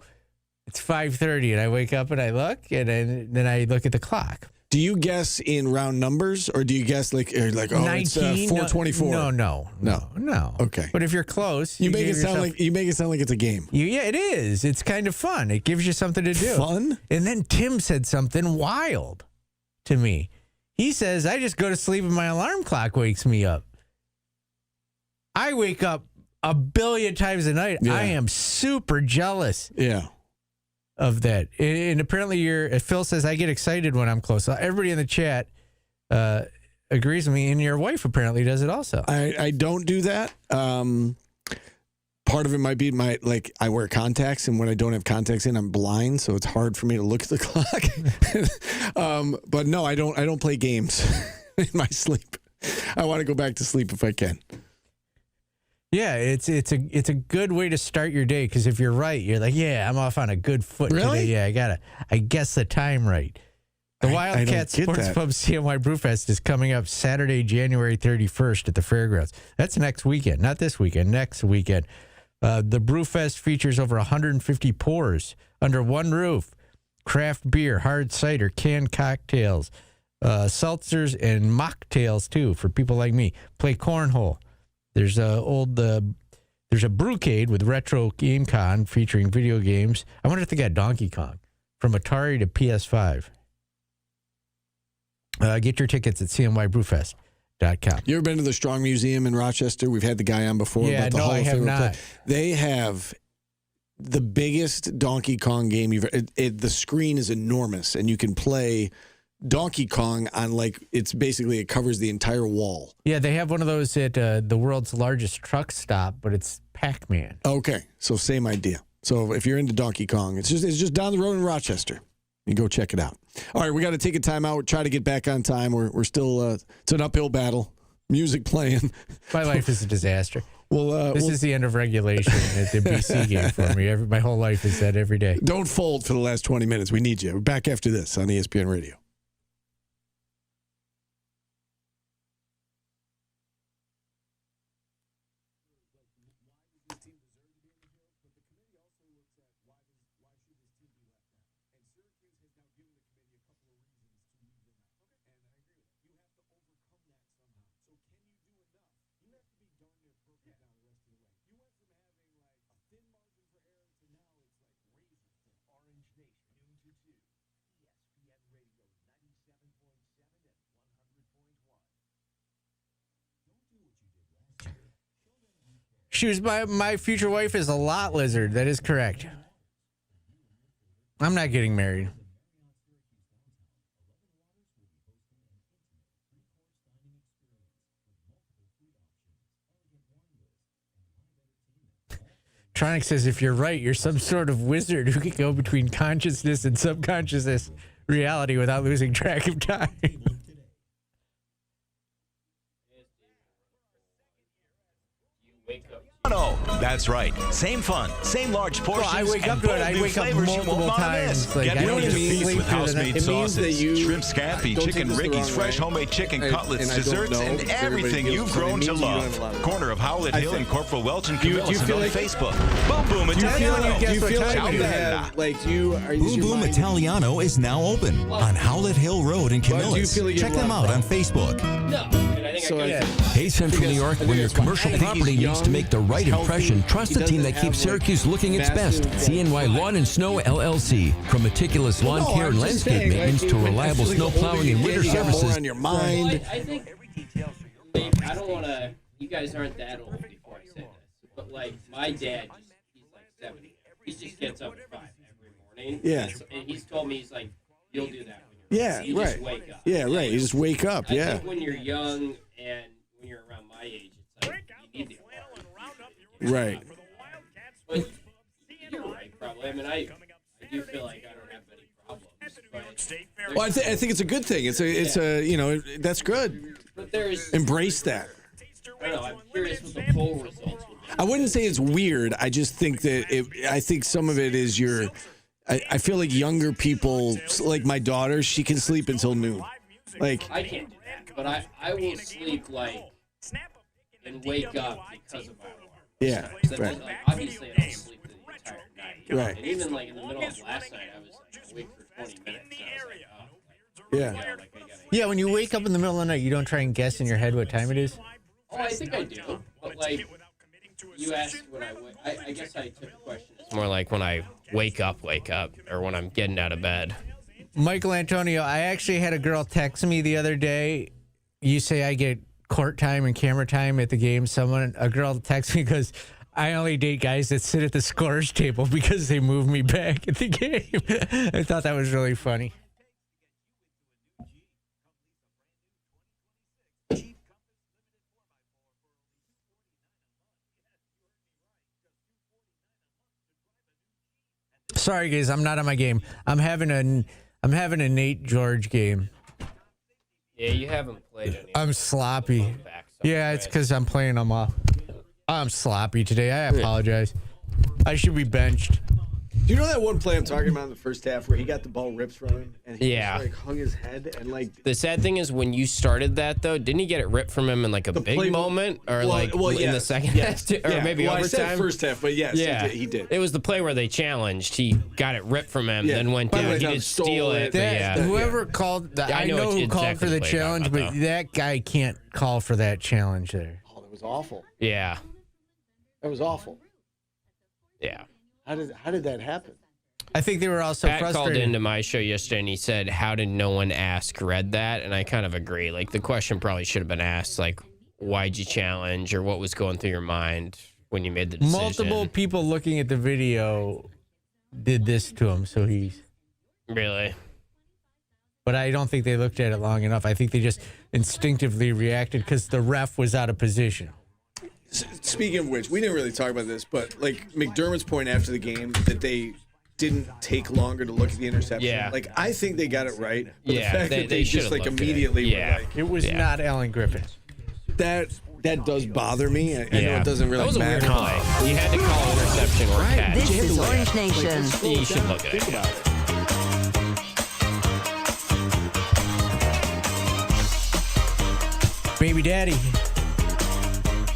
it's 5:30, and I wake up and I look, and then I look at the clock. Do you guess in round numbers, or do you guess like 19, it's 424? No. Okay. But if you're close, you make it sound like it's a game. Yeah, it is. It's kind of fun. It gives you something to do. Fun? And then Tim said something wild to me. He says, I just go to sleep and my alarm clock wakes me up. I wake up a billion times a night. Yeah. I am super jealous. Yeah. Of that. And apparently Phil says I get excited when I'm close. Everybody in the chat agrees with me, and your wife apparently does it also. I don't do that. Part of it might be I wear contacts, and when I don't have contacts in, I'm blind, so it's hard for me to look at the clock. But no, I don't play games in my sleep. I want to go back to sleep if I can. Yeah, it's a good way to start your day, because if you're right, you're like, yeah, I'm off on a good foot really? today. Yeah, I guess the time right. The Wildcat Sports Pub CNY Brewfest is coming up Saturday, January 31st at the fairgrounds. That's next weekend, not this weekend, next weekend. The Brewfest features over 150 pours under one roof. Craft beer, hard cider, canned cocktails, seltzers, and mocktails, too, for people like me. Play cornhole. There's a brewcade with retro game con featuring video games. I wonder if they got Donkey Kong from Atari to PS5. Get your tickets at cnybrewfest.com. You ever been to the Strong Museum in Rochester? We've had the guy on before. Yeah, about the no, Hall I of have Fame not. They have the biggest Donkey Kong game you've ever. The screen is enormous, and you can play Donkey Kong on it's basically it covers the entire wall. Yeah, they have one of those at the world's largest truck stop, but it's Pac-Man. Okay, so same idea. So if you're into Donkey Kong, it's just down the road in Rochester. You go check it out. All right, we got to take a time out. Try to get back on time. We're still it's an uphill battle. Music playing. My life is a disaster. This is the end of regulation at the BC game for me. My whole life is that every day. Don't fold for the last 20 minutes. We need you. We're back after this on ESPN Radio. My future wife is a lot lizard. That is correct. I'm not getting married. Tronic says if you're right, you're some sort of wizard who can go between consciousness and subconsciousness reality without losing track of time. No, that's right. Same fun, same large portions. Well, I wake and up to it. bold I new wake up flavors you won't multiple want to times. miss. Like, Get I don't ready to just feast sleep with through the house-made night. It means that sauces, you- shrimp scampi, don't chicken take this the riggies, wrong fresh way. homemade chicken And cutlets, I don't desserts, know and if everybody everything feels you've the same. grown It to means you don't love. have a lot of- Corner of Howlett Hill and Corporal Welch and Do you Camillus feel on like- Facebook. Boom Boom Do you feel Italiano. like Do you Guess feel what like time you it is? have Boom Boom Italiano is now open on Howlett Hill Road in But do you Camillus. feel like you Check have a them lot out of on Facebook. No, and I think So I got Hey, Central New York, when your commercial property needs to make the right impression, trust the team that keeps Syracuse looking its best. CNY Lawn and Snow LLC. From meticulous lawn care and landscape maintenance to reliable snow plowing and winter services. More on your mind. I think I don't want to. You guys aren't that old before I say this, but like my dad, he's like 70. He just gets up at 5 every morning. Yeah. And he's told me he's like, you'll do that when Yeah, you right. just wake up. Yeah, right. You just wake up. I Yeah. think when you're young and when you're around my age, it's like you need the alarm. Right. But you're right, probably. I mean, I do feel like I don't have many problems. But Well, I think it's a good thing. It's a that's good. But there's Embrace that. I don't know. I'm curious what the poll results will be. I wouldn't say it's weird. I just think that I think some of it is I feel like younger people, like my daughter, she can sleep until noon. Like I can't do that, but I will sleep and wake up because of my alarm. Yeah, So right. like, obviously, I don't sleep the entire night. Right. And even like in the middle of last night, I was like awake for 20 minutes. And I was like, oh. Yeah. Yeah, when you wake up in the middle of the night, you don't try and guess in your head what time it is? Oh, I think I do. But, like, you asked when I guess I took the question. It's more like when I wake up, or when I'm getting out of bed. Michael Antonio, I actually had a girl text me the other day. You say I get court time and camera time at the game. A girl texts me because I only date guys that sit at the scorer's table because they move me back at the game. I thought that was really funny. Sorry, guys, I'm not on my game. I'm having a Nate George game. Yeah, you haven't played any. I'm sloppy. Yeah, it's because I'm playing them off. I'm sloppy today. I apologize. I should be benched. Do you know that one play I'm talking about in the first half where he got the ball ripped from him and he just, like, hung his head and like. The sad thing is when you started that though, didn't he get it ripped from him in like a big moment or in the second half or maybe overtime? I said first half, but yes, he did. It was the play where they challenged. He got it ripped from him, then went down. He did steal it. Whoever called, I know who called for the challenge, but that guy can't call for that challenge there. Oh, that was awful. Yeah, that was awful. Yeah. How did that happen? I think they were also frustrated. Pat called into my show yesterday and he said, "How did no one read that?" And I kind of agree. Like the question probably should have been asked, like, "Why'd you challenge?" or "What was going through your mind when you made the decision?" Multiple people looking at the video did this to him, so he's really. But I don't think they looked at it long enough. I think they just instinctively reacted because the ref was out of position. Speaking of which, we didn't really talk about this, but like McDermott's point after the game that they didn't take longer to look at the interception. Yeah. Like I think they got it right. But Yeah, the fact that they just like immediately were like, it was not Alan Griffin. That does bother me. I know it doesn't really matter. That was a weird play. You had to call interception or catch. This is Orange Nation. You should look at it. Baby Daddy.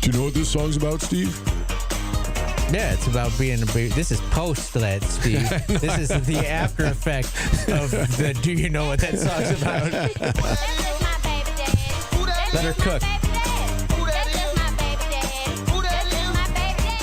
Do you know what this song's about, Steve? Yeah, it's about being a baby. This is post that, Steve. This is the after effect of the Do You Know What That Song's About? Let her cook.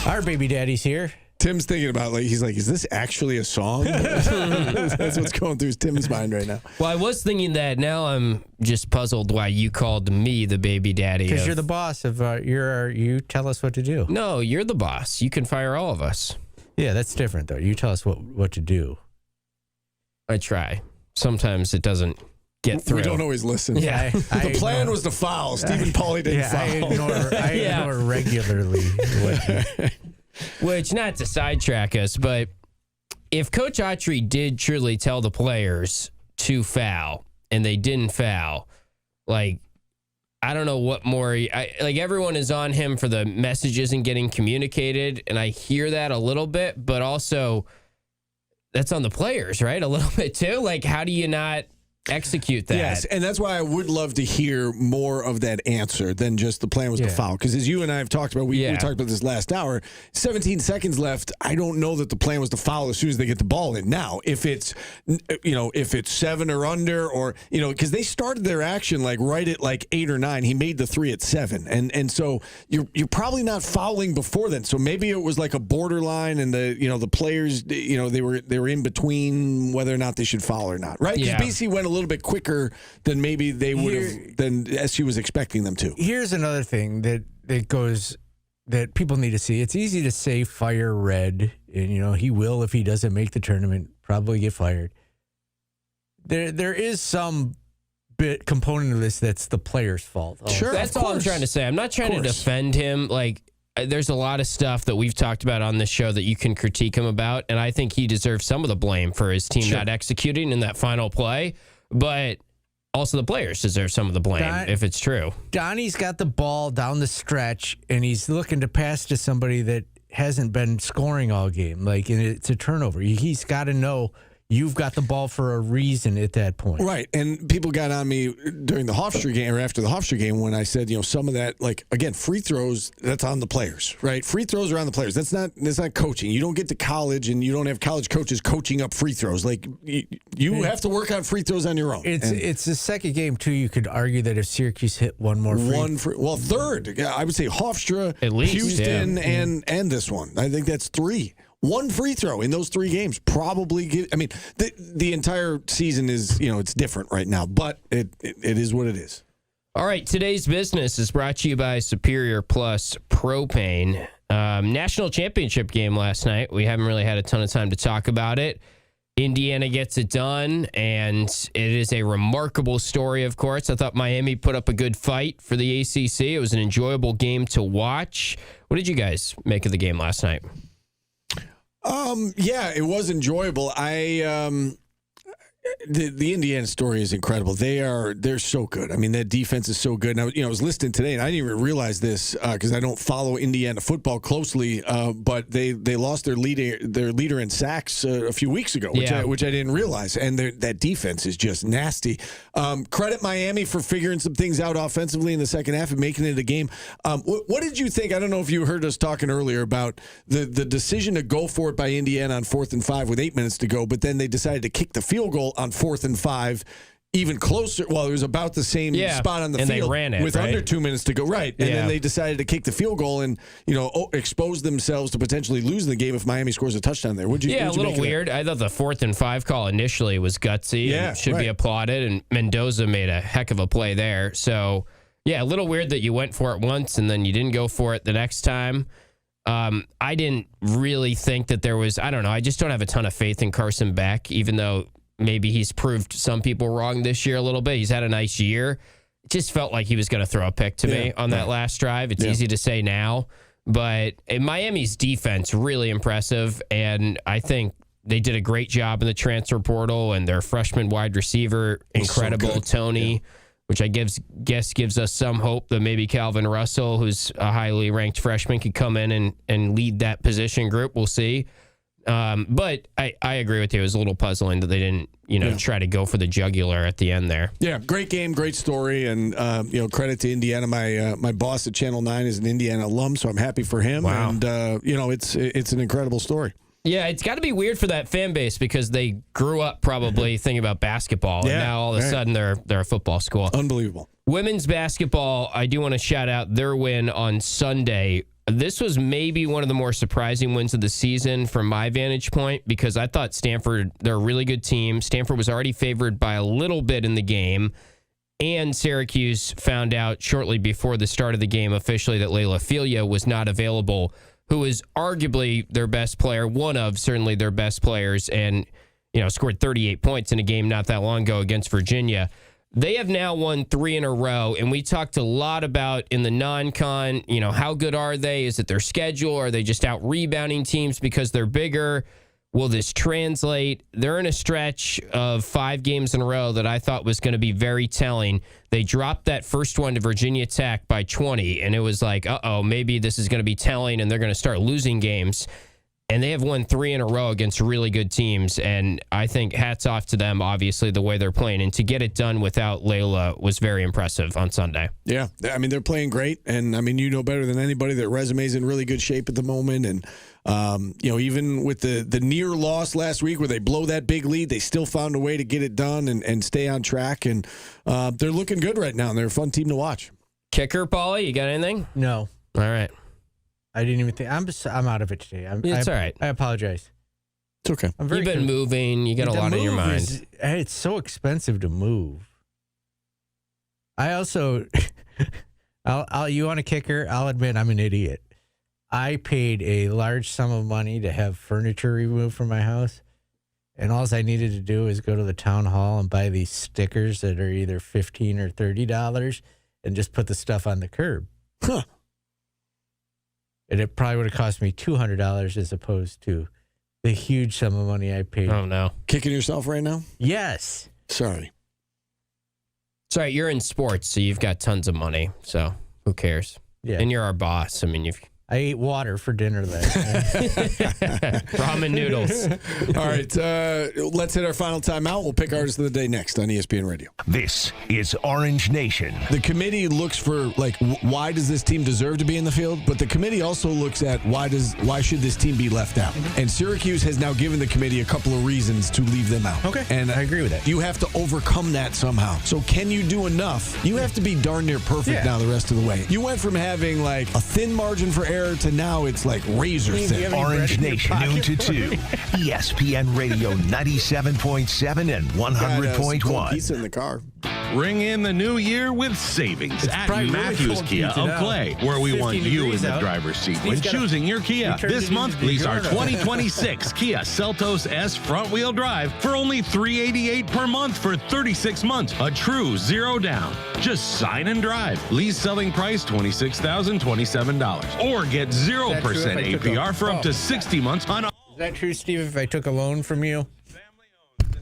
Our baby daddy's here. Tim's thinking about he's like, is this actually a song? That's what's going through Tim's mind right now. Well, I was thinking that. Now I'm just puzzled why you called me the baby daddy. Because you're the boss of you tell us what to do. No, you're the boss. You can fire all of us. Yeah, that's different though. You tell us what to do. I try. Sometimes it doesn't get through. We don't always listen. Yeah, the plan was to foul. Stephen Pauly didn't foul. I ignore regularly. Which, not to sidetrack us, but if Coach Autry did truly tell the players to foul and they didn't foul, like, I don't know what more. Like, everyone is on him for the message isn't getting communicated, and I hear that a little bit, but also that's on the players, right? A little bit too. Like, how do you not execute that? Yes, and that's why I would love to hear more of that answer than just the plan was to foul. Because as you and I have talked about, we talked about this last hour, 17 seconds left. I don't know that the plan was to foul as soon as they get the ball in. Now, if it's 7 or under, or because they started their action like right at like 8 or 9, he made the 3 at 7, and so you're probably not fouling before then. So maybe it was like a borderline, and the players they were in between whether or not they should foul or not, right? Because BC went a little bit quicker than maybe they would have, than SU was expecting them to. Here's another thing that people need to see. It's easy to say fire Red, and he will, if he doesn't make the tournament, probably get fired. There is some component of this that's the player's fault. Sure, that's all I'm trying to say. I'm not trying to defend him. Like, there's a lot of stuff that we've talked about on this show that you can critique him about, and I think he deserves some of the blame for his team not executing in that final play. But also the players deserve some of the blame if it's true. Donnie's got the ball down the stretch, and he's looking to pass to somebody that hasn't been scoring all game. And it's a turnover. He's got to know you've got the ball for a reason at that point. Right. And people got on me during the Hofstra game or after the Hofstra game when I said, some of that, like, again, free throws, that's on the players, right? Free throws are on the players. That's not coaching. You don't get to college and you don't have college coaches coaching up free throws. Like, you have to work on free throws on your own. It's the second game, too. You could argue that if Syracuse hit one more third. Yeah, I would say Hofstra, at least, Houston, and this one. I think that's 3. One free throw in those 3 games probably the entire season is, it's different right now, but it is what it is. All right, today's business is brought to you by Superior Plus Propane. National championship game last night. We haven't really had a ton of time to talk about it. Indiana gets it done, and it is a remarkable story, of course. I thought Miami put up a good fight for the ACC. It was an enjoyable game to watch. What did you guys make of the game last night? Yeah, it was enjoyable. The Indiana story is incredible. They're so good. I mean, that defense is so good. And I was listening today, and I didn't even realize this because I don't follow Indiana football closely. But they lost their leader in sacks a few weeks ago, which I didn't realize. And that defense is just nasty. Credit Miami for figuring some things out offensively in the second half and making it a game. What did you think? I don't know if you heard us talking earlier about the decision to go for it by Indiana on 4th and 5 with 8 minutes to go, but then they decided to kick the field goal on 4th and 5, even closer. Well, it was about the same spot on the field. They ran it, with under 2 minutes to go. Right. And then they decided to kick the field goal and, expose themselves to potentially losing the game if Miami scores a touchdown there. What'd you a little weird. I thought the 4th and 5 call initially was gutsy and should be applauded. And Mendoza made a heck of a play there. So, a little weird that you went for it once and then you didn't go for it the next time. I didn't really think that there was, I don't know. I just don't have a ton of faith in Carson Beck, even though maybe he's proved some people wrong this year a little bit. He's had a nice year. It just felt like he was going to throw a pick to me on that last drive. It's easy to say now, but Miami's defense, really impressive. And I think they did a great job in the transfer portal, and their freshman wide receiver, incredible, Tony, which I guess gives us some hope that maybe Calvin Russell, who's a highly ranked freshman, could come in and lead that position group. We'll see. But I agree with you. It was a little puzzling that they didn't, try to go for the jugular at the end there. Yeah, great game, great story, and credit to Indiana. My boss at Channel 9 is an Indiana alum, so I'm happy for him. Wow. And it's an incredible story. Yeah, it's got to be weird for that fan base because they grew up probably thinking about basketball, and now all of a sudden they're a football school. Unbelievable. Women's basketball, I do want to shout out their win on Sunday. This was maybe one of the more surprising wins of the season from my vantage point because I thought Stanford, they're a really good team. Stanford was already favored by a little bit in the game, and Syracuse found out shortly before the start of the game officially that Layla Filia was not available, who is arguably their best player, one of certainly their best players, and scored 38 points in a game not that long ago against Virginia. They have now won 3 in a row, and we talked a lot about in the non-con, how good are they? Is it their schedule? Are they just out rebounding teams because they're bigger? Will this translate? They're in a stretch of 5 games in a row that I thought was going to be very telling. They dropped that first one to Virginia Tech by 20, and it was like, maybe this is going to be telling, and they're going to start losing games. And they have won 3 in a row against really good teams. And I think hats off to them, obviously, the way they're playing. And to get it done without Layla was very impressive on Sunday. Yeah. I mean, they're playing great. And, better than anybody, their resume's in really good shape at the moment. And, even with the near loss last week where they blow that big lead, they still found a way to get it done and stay on track. And they're looking good right now. And they're a fun team to watch. Kicker, Paulie, you got anything? No. All right. I didn't even think. I'm out of it today. It's all right. I apologize. It's okay. You've been moving. You got a lot on your mind. It's so expensive to move. I also, you want a kicker? I'll admit I'm an idiot. I paid a large sum of money to have furniture removed from my house, and all I needed to do is go to the town hall and buy these stickers that are either $15 or $30, and just put the stuff on the curb. Huh. And it probably would have cost me $200 as opposed to the huge sum of money I paid. Oh, no. Kicking yourself right now? Yes. Sorry. Sorry, you're in sports, so you've got tons of money. So who cares? Yeah. And you're our boss. I mean, I ate water for dinner last night. Ramen noodles. All right, let's hit our final timeout. We'll pick Artist of the Day next on ESPN Radio. This is Orange Nation. The committee looks for, why does this team deserve to be in the field? But the committee also looks at why should this team be left out? And Syracuse has now given the committee a couple of reasons to leave them out. Okay, and I agree with that. You have to overcome that somehow. So can you do enough? You have to be darn near perfect now the rest of the way. You went from having a thin margin for error to now it's razor thin. Orange Nation, noon to 2. ESPN Radio 97.7 and 100.1. Pizza in the car. Ring in the new year with savings at Matthews Kia of Clay, where we want you in the driver's seat when choosing your Kia. This month, lease our 2026 Kia Seltos S front-wheel drive for only $388 per month for 36 months. A true zero down. Just sign and drive. Lease selling price $26,027. Or get 0% APR for up to 60 months on. Is that true, Steve? If I took a loan from you,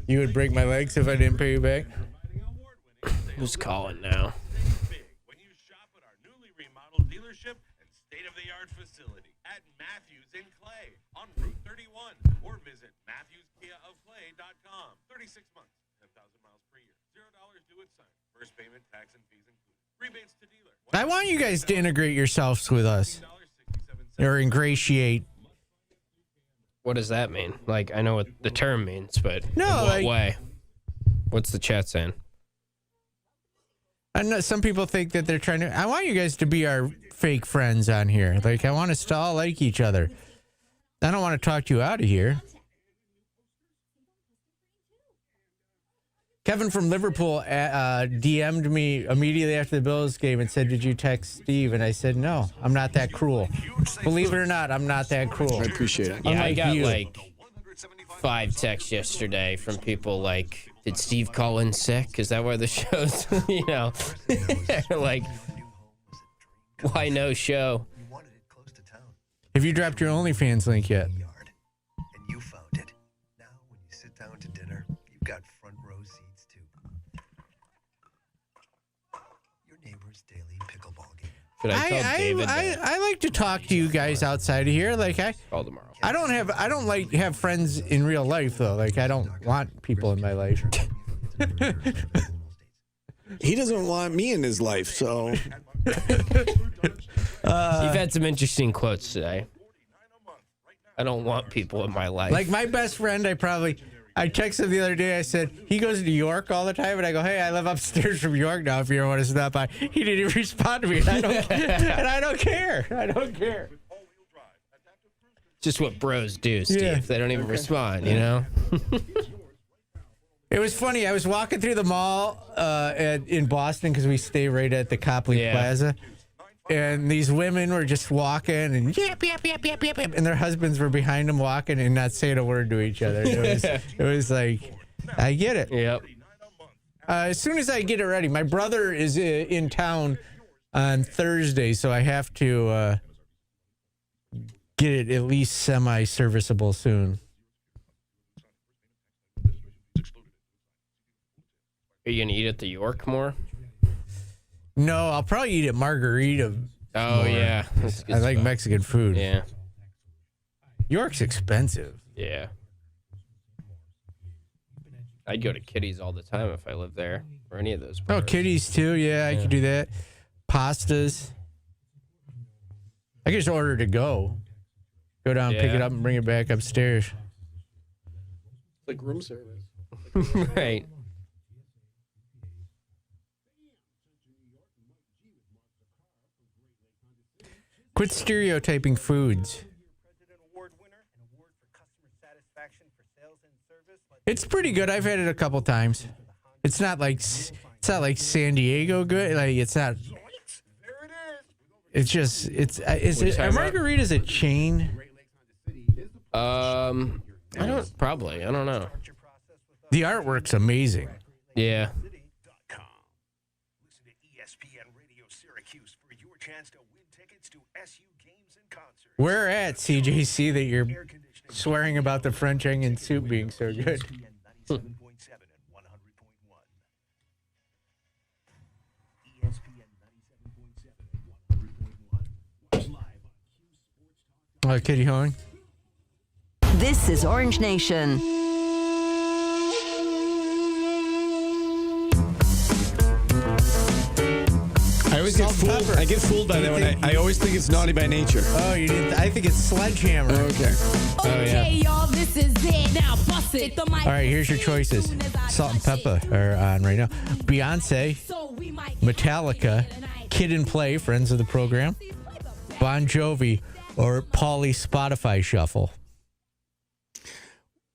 you would break my legs if I didn't pay you back? Who's calling now? When you shop at our newly remodeled dealership and state-of-the-art facility at Matthews in Clay on Route 31 or visit MatthewsKiaofClay.com. 36 months, 10,000 miles per year. $0 due at sign. First payment, tax, and fees included. Rebates to dealer. I want you guys to integrate yourselves with us. Or ingratiate. What does that mean? I know what the term means, but no, in what way? What's the chat saying? I know some people think that they're trying to. I want you guys to be our fake friends on here. I want us to all like each other. I don't want to talk you out of here. Kevin from Liverpool DM'd me immediately after the Bills game and said, "Did you text Steve?" And I said, "No, I'm not that cruel. Believe it or not, I'm not that cruel." I appreciate it. Yeah, I got 5 texts yesterday from people did Steve call in sick? Is that why the show's, why no show? Have you dropped your OnlyFans link yet? And you found it. Now, when you sit down to dinner, you've got front row seats too. Your neighbor's daily pickleball game. Should I tell David? I like to talk to you guys outside of here. Call tomorrow. I don't have friends in real life though. I don't want people in my life. He doesn't want me in his life, so. You've had some interesting quotes today. I don't want people in my life. My best friend, I texted him the other day. I said, he goes to New York all the time. And I go, "Hey, I live upstairs from York now if you don't want to stop by." He didn't even respond to me. And I don't care. I don't care. Just what bros do, Steve. Yeah. They don't even respond, you know? It was funny. I was walking through the mall in Boston because we stay right at the Copley Plaza. And these women were just walking and yap, yap, yap, yap, yap, yap. And their husbands were behind them walking and not saying a word to each other. It was like, I get it. Yep. As soon as I get it ready, my brother is in town on Thursday, so I have to get it at least semi-serviceable soon. Are you going to eat at the York more? No, I'll probably eat at Margarita. Oh, more. Yeah. I like Mexican food. Yeah. York's expensive. Yeah. I'd go to Kitty's all the time if I lived there, or any of those bars. Oh, Kitty's too. Yeah, I could do that. Pastas. I could just order to go. Go down, pick it up, and bring it back upstairs. Like room service. Right. Quit stereotyping foods. It's pretty good. I've had it a couple times. It's not like San Diego good. It's not. It's just are margaritas a chain? I don't know. The artwork's amazing. Yeah. Listen to ESPN Radio Syracuse for your chance to win tickets to SU games and concerts. Where at CJC that you're swearing about the French onion soup being so good? Kitty Hawing. This is Orange Nation. I always get fooled. I get fooled by that one. I always think it's Naughty by Nature. Oh, you didn't? I think it's Sledgehammer. Okay. Okay, y'all, this is it. Now bust it. All right, here's your choices. Salt and Pepper are on right now. Beyonce, Metallica, Kid and Play, friends of the program, Bon Jovi, or Pauly Spotify Shuffle.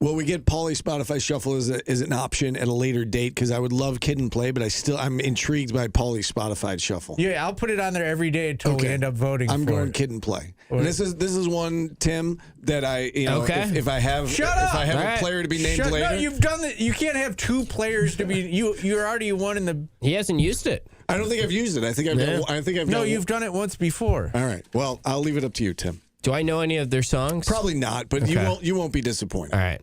Well, we get Pauly Spotify Shuffle as an option at a later date because I would love Kid and Play, but I'm intrigued by Pauly Spotify Shuffle. Yeah, I'll put it on there every day until we end up voting. I'm for going it. Kid and Play. And this is one, Tim, that if I have a player to be named later. No, you've done that. You can't have two players to be. You're already one in the. He hasn't used it. I don't think I've used it. I think I've. No, you've done it once before. All right. Well, I'll leave it up to you, Tim. Do I know any of their songs? Probably not, but you won't be disappointed. All right.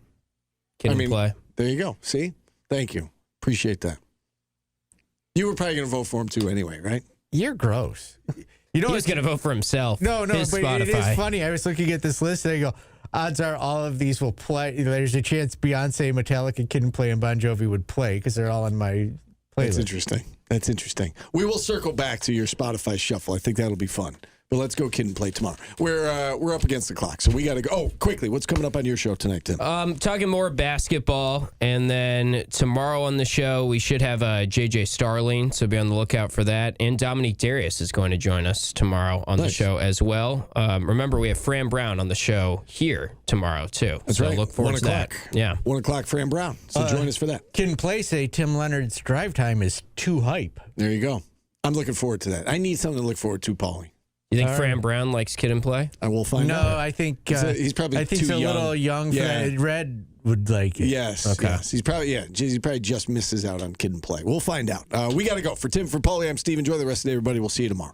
Kid and Play. There you go. See? Thank you. Appreciate that. You were probably going to vote for him too anyway, right? You're gross. You know he's going to vote for himself. No, His but Spotify. it is funny. I was looking at this list and I go, odds are all of these will play. There's a chance Beyonce, Metallica, Kid and Play, and Bon Jovi would play because they're all on my playlist. That's interesting. We will circle back to your Spotify Shuffle. I think that'll be fun. But let's go Kid and Play tomorrow. We're up against the clock, so we got to go. Oh, quickly, what's coming up on your show tonight, Tim? Talking more basketball, and then tomorrow on the show we should have JJ Starling, so be on the lookout for that. And Dominique Darius is going to join us tomorrow on the show as well. Remember, we have Fran Brown on the show here tomorrow too. That's so right. Look forward to that. Yeah, 1 o'clock, Fran Brown. So join us for that. Kid and Play say Tim Leonard's drive time is too hype. There you go. I'm looking forward to that. I need something to look forward to, Paulie. You think Fran Brown likes Kid and Play? I will find out. No, I think he's probably I think too he's a young. little young for that. Red would like it. Yes. Okay. Yes. He probably just misses out on Kid and Play. We'll find out. We got to go. For Tim, for Paulie, I'm Steve. Enjoy the rest of the day, everybody. We'll see you tomorrow.